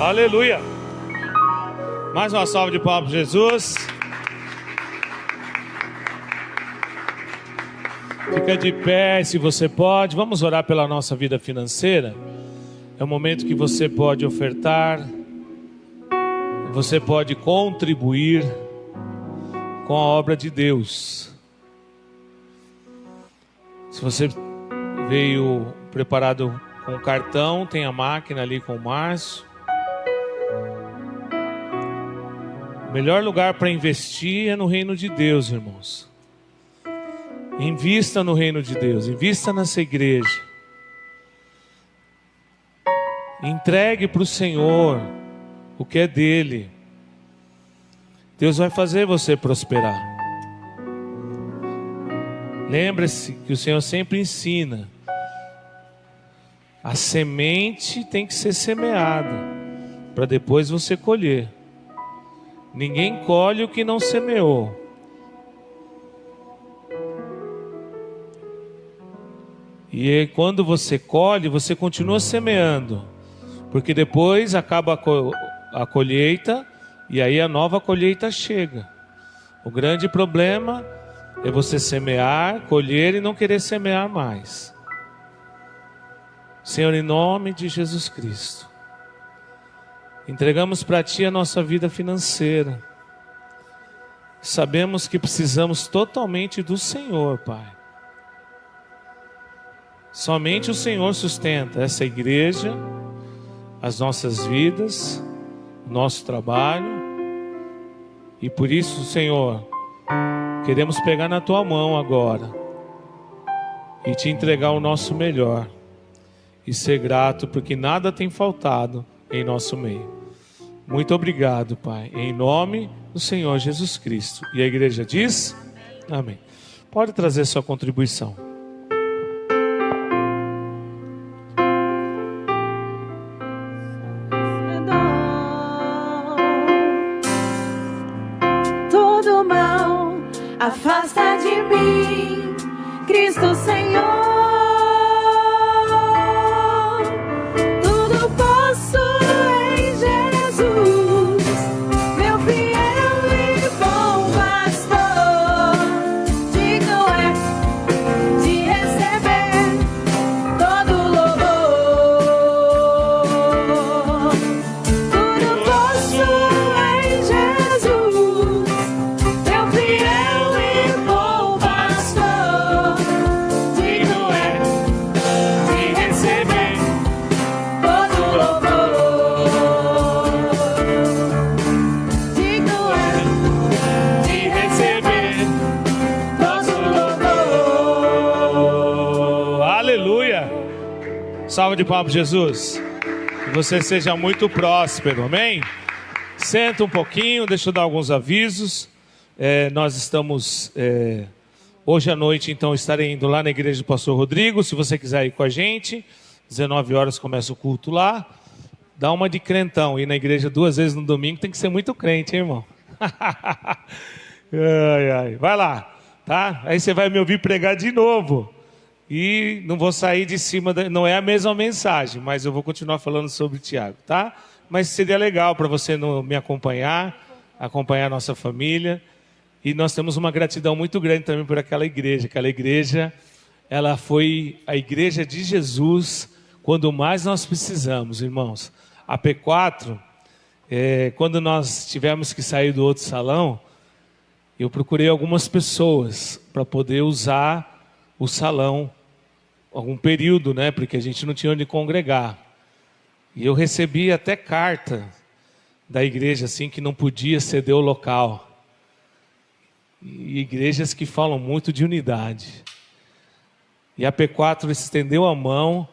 Speaker 2: Aleluia. Mais uma salva de palmas para Jesus. Fica de pé se você pode. Vamos orar pela nossa vida financeira. É o momento que você pode ofertar, você pode contribuir com a obra de Deus. Se você veio preparado com cartão, tem a máquina ali com o Márcio. O melhor lugar para investir é no reino de Deus, irmãos. Invista no reino de Deus, invista nessa igreja. Entregue para o Senhor o que é dele. Deus vai fazer você prosperar. Lembre-se que o Senhor sempre ensina: a semente tem que ser semeada para depois você colher. Ninguém colhe o que não semeou. E aí, quando você colhe, você continua semeando, porque depois acaba a colheita e aí a nova colheita chega. O grande problema é você semear, colher e não querer semear mais. Senhor, em nome de Jesus Cristo, entregamos para Ti a nossa vida financeira. Sabemos que precisamos totalmente do Senhor, Pai. Somente o Senhor sustenta essa igreja, as nossas vidas, o nosso trabalho. E por isso, Senhor, queremos pegar na Tua mão agora e Te entregar o nosso melhor. E ser grato porque nada tem faltado em nosso meio. Muito obrigado, Pai, em nome do Senhor Jesus Cristo. E a igreja diz: Amém. Pode trazer sua contribuição.
Speaker 5: Todo mal afasta de mim, Cristo Senhor.
Speaker 2: Salva de palmas, Jesus. Que você seja muito próspero, amém? Senta um pouquinho, deixa eu dar alguns avisos. Nós estamos, hoje à noite, então, estarei indo lá na igreja do pastor Rodrigo. Se você quiser ir com a gente, 19 horas começa o culto lá. Dá uma de crentão, ir na igreja 2 vezes no domingo tem que ser muito crente, hein, irmão? Vai lá, tá? Aí você vai me ouvir pregar de novo. E não vou sair de cima, não é a mesma mensagem, mas eu vou continuar falando sobre Tiago, tá? Mas seria legal para você me acompanhar a nossa família. E nós temos uma gratidão muito grande também por aquela igreja. Aquela igreja, ela foi a igreja de Jesus quando mais nós precisamos, irmãos. A P4, quando nós tivemos que sair do outro salão, eu procurei algumas pessoas para poder usar o salão algum período, né? Porque a gente não tinha onde congregar. E eu recebi até carta da igreja assim que não podia ceder o local. E igrejas que falam muito de unidade. E a P4 estendeu a mão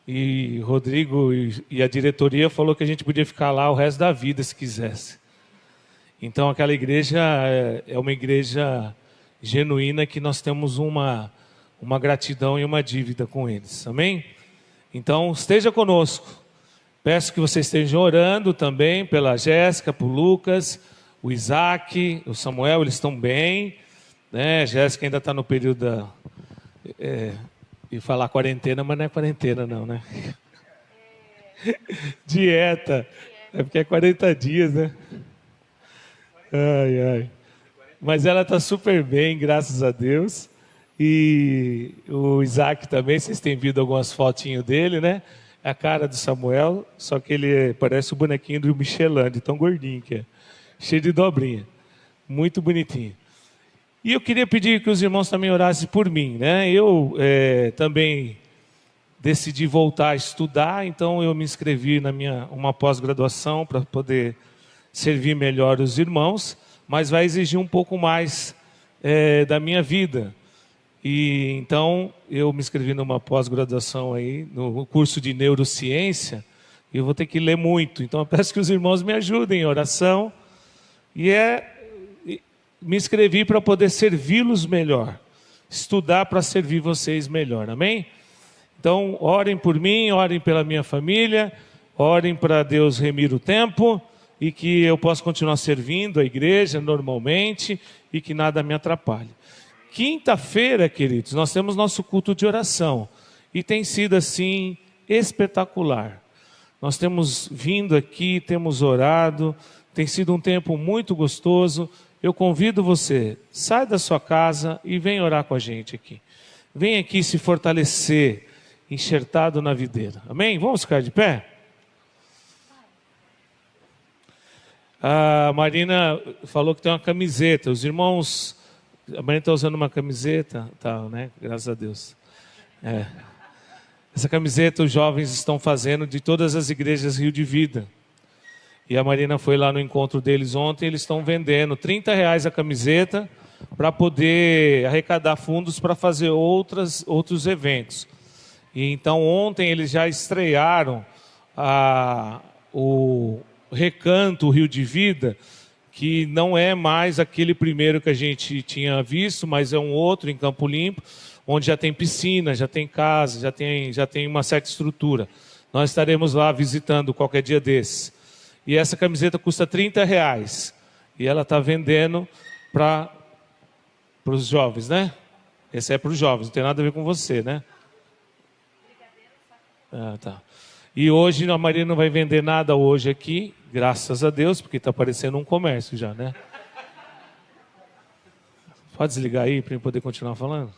Speaker 2: e Rodrigo e a diretoria falou que a gente podia ficar lá o resto da vida se quisesse. Então aquela igreja é uma igreja genuína que nós temos uma gratidão e uma dívida com eles, amém? Então esteja conosco, peço que vocês estejam orando também pela Jéssica, por Lucas, o Isaac, o Samuel, eles estão bem, né? A Jéssica ainda está no período da, e falar quarentena, mas não é quarentena não, né? Dieta, é porque é 40 dias, né? Mas ela está super bem, graças a Deus. E o Isaac também, vocês têm visto algumas fotinhas dele, né? A cara do Samuel, só que ele parece o bonequinho do Michelin, de tão gordinho que é. Cheio de dobrinha. Muito bonitinho. E eu queria pedir que os irmãos também orassem por mim, né? Eu também decidi voltar a estudar, então eu me inscrevi na uma pós-graduação para poder servir melhor os irmãos, mas vai exigir um pouco mais da minha vida. E então eu me inscrevi numa pós-graduação aí, no curso de neurociência, e eu vou ter que ler muito. Então eu peço que os irmãos me ajudem em oração. E me inscrevi para poder servi-los melhor, estudar para servir vocês melhor, amém? Então orem por mim, orem pela minha família, orem para Deus remir o tempo e que eu possa continuar servindo a igreja normalmente e que nada me atrapalhe. Quinta-feira, queridos, nós temos nosso culto de oração e tem sido assim espetacular. Nós temos vindo aqui, temos orado, tem sido um tempo muito gostoso. Eu convido você, sai da sua casa e vem orar com a gente aqui. Vem aqui se fortalecer, enxertado na videira. Amém? Vamos ficar de pé? A Marina falou que tem uma camiseta. Os irmãos... A Marina está usando uma camiseta, tá, né? Graças a Deus. Essa camiseta os jovens estão fazendo de todas as igrejas Rio de Vida. E a Marina foi lá no encontro deles ontem, eles estão vendendo R$30 a camiseta para poder arrecadar fundos para fazer outros eventos. E então ontem eles já estrearam o Recanto Rio de Vida, que não é mais aquele primeiro que a gente tinha visto, mas é um outro em Campo Limpo, onde já tem piscina, já tem casa, já tem uma certa estrutura. Nós estaremos lá visitando qualquer dia desses. E essa camiseta custa R$30. E ela está vendendo para os jovens, né? Esse é para os jovens, não tem nada a ver com você, né? Tá. E hoje a Maria não vai vender nada hoje aqui, graças a Deus, porque está parecendo um comércio já, né? Pode desligar aí para eu poder continuar falando?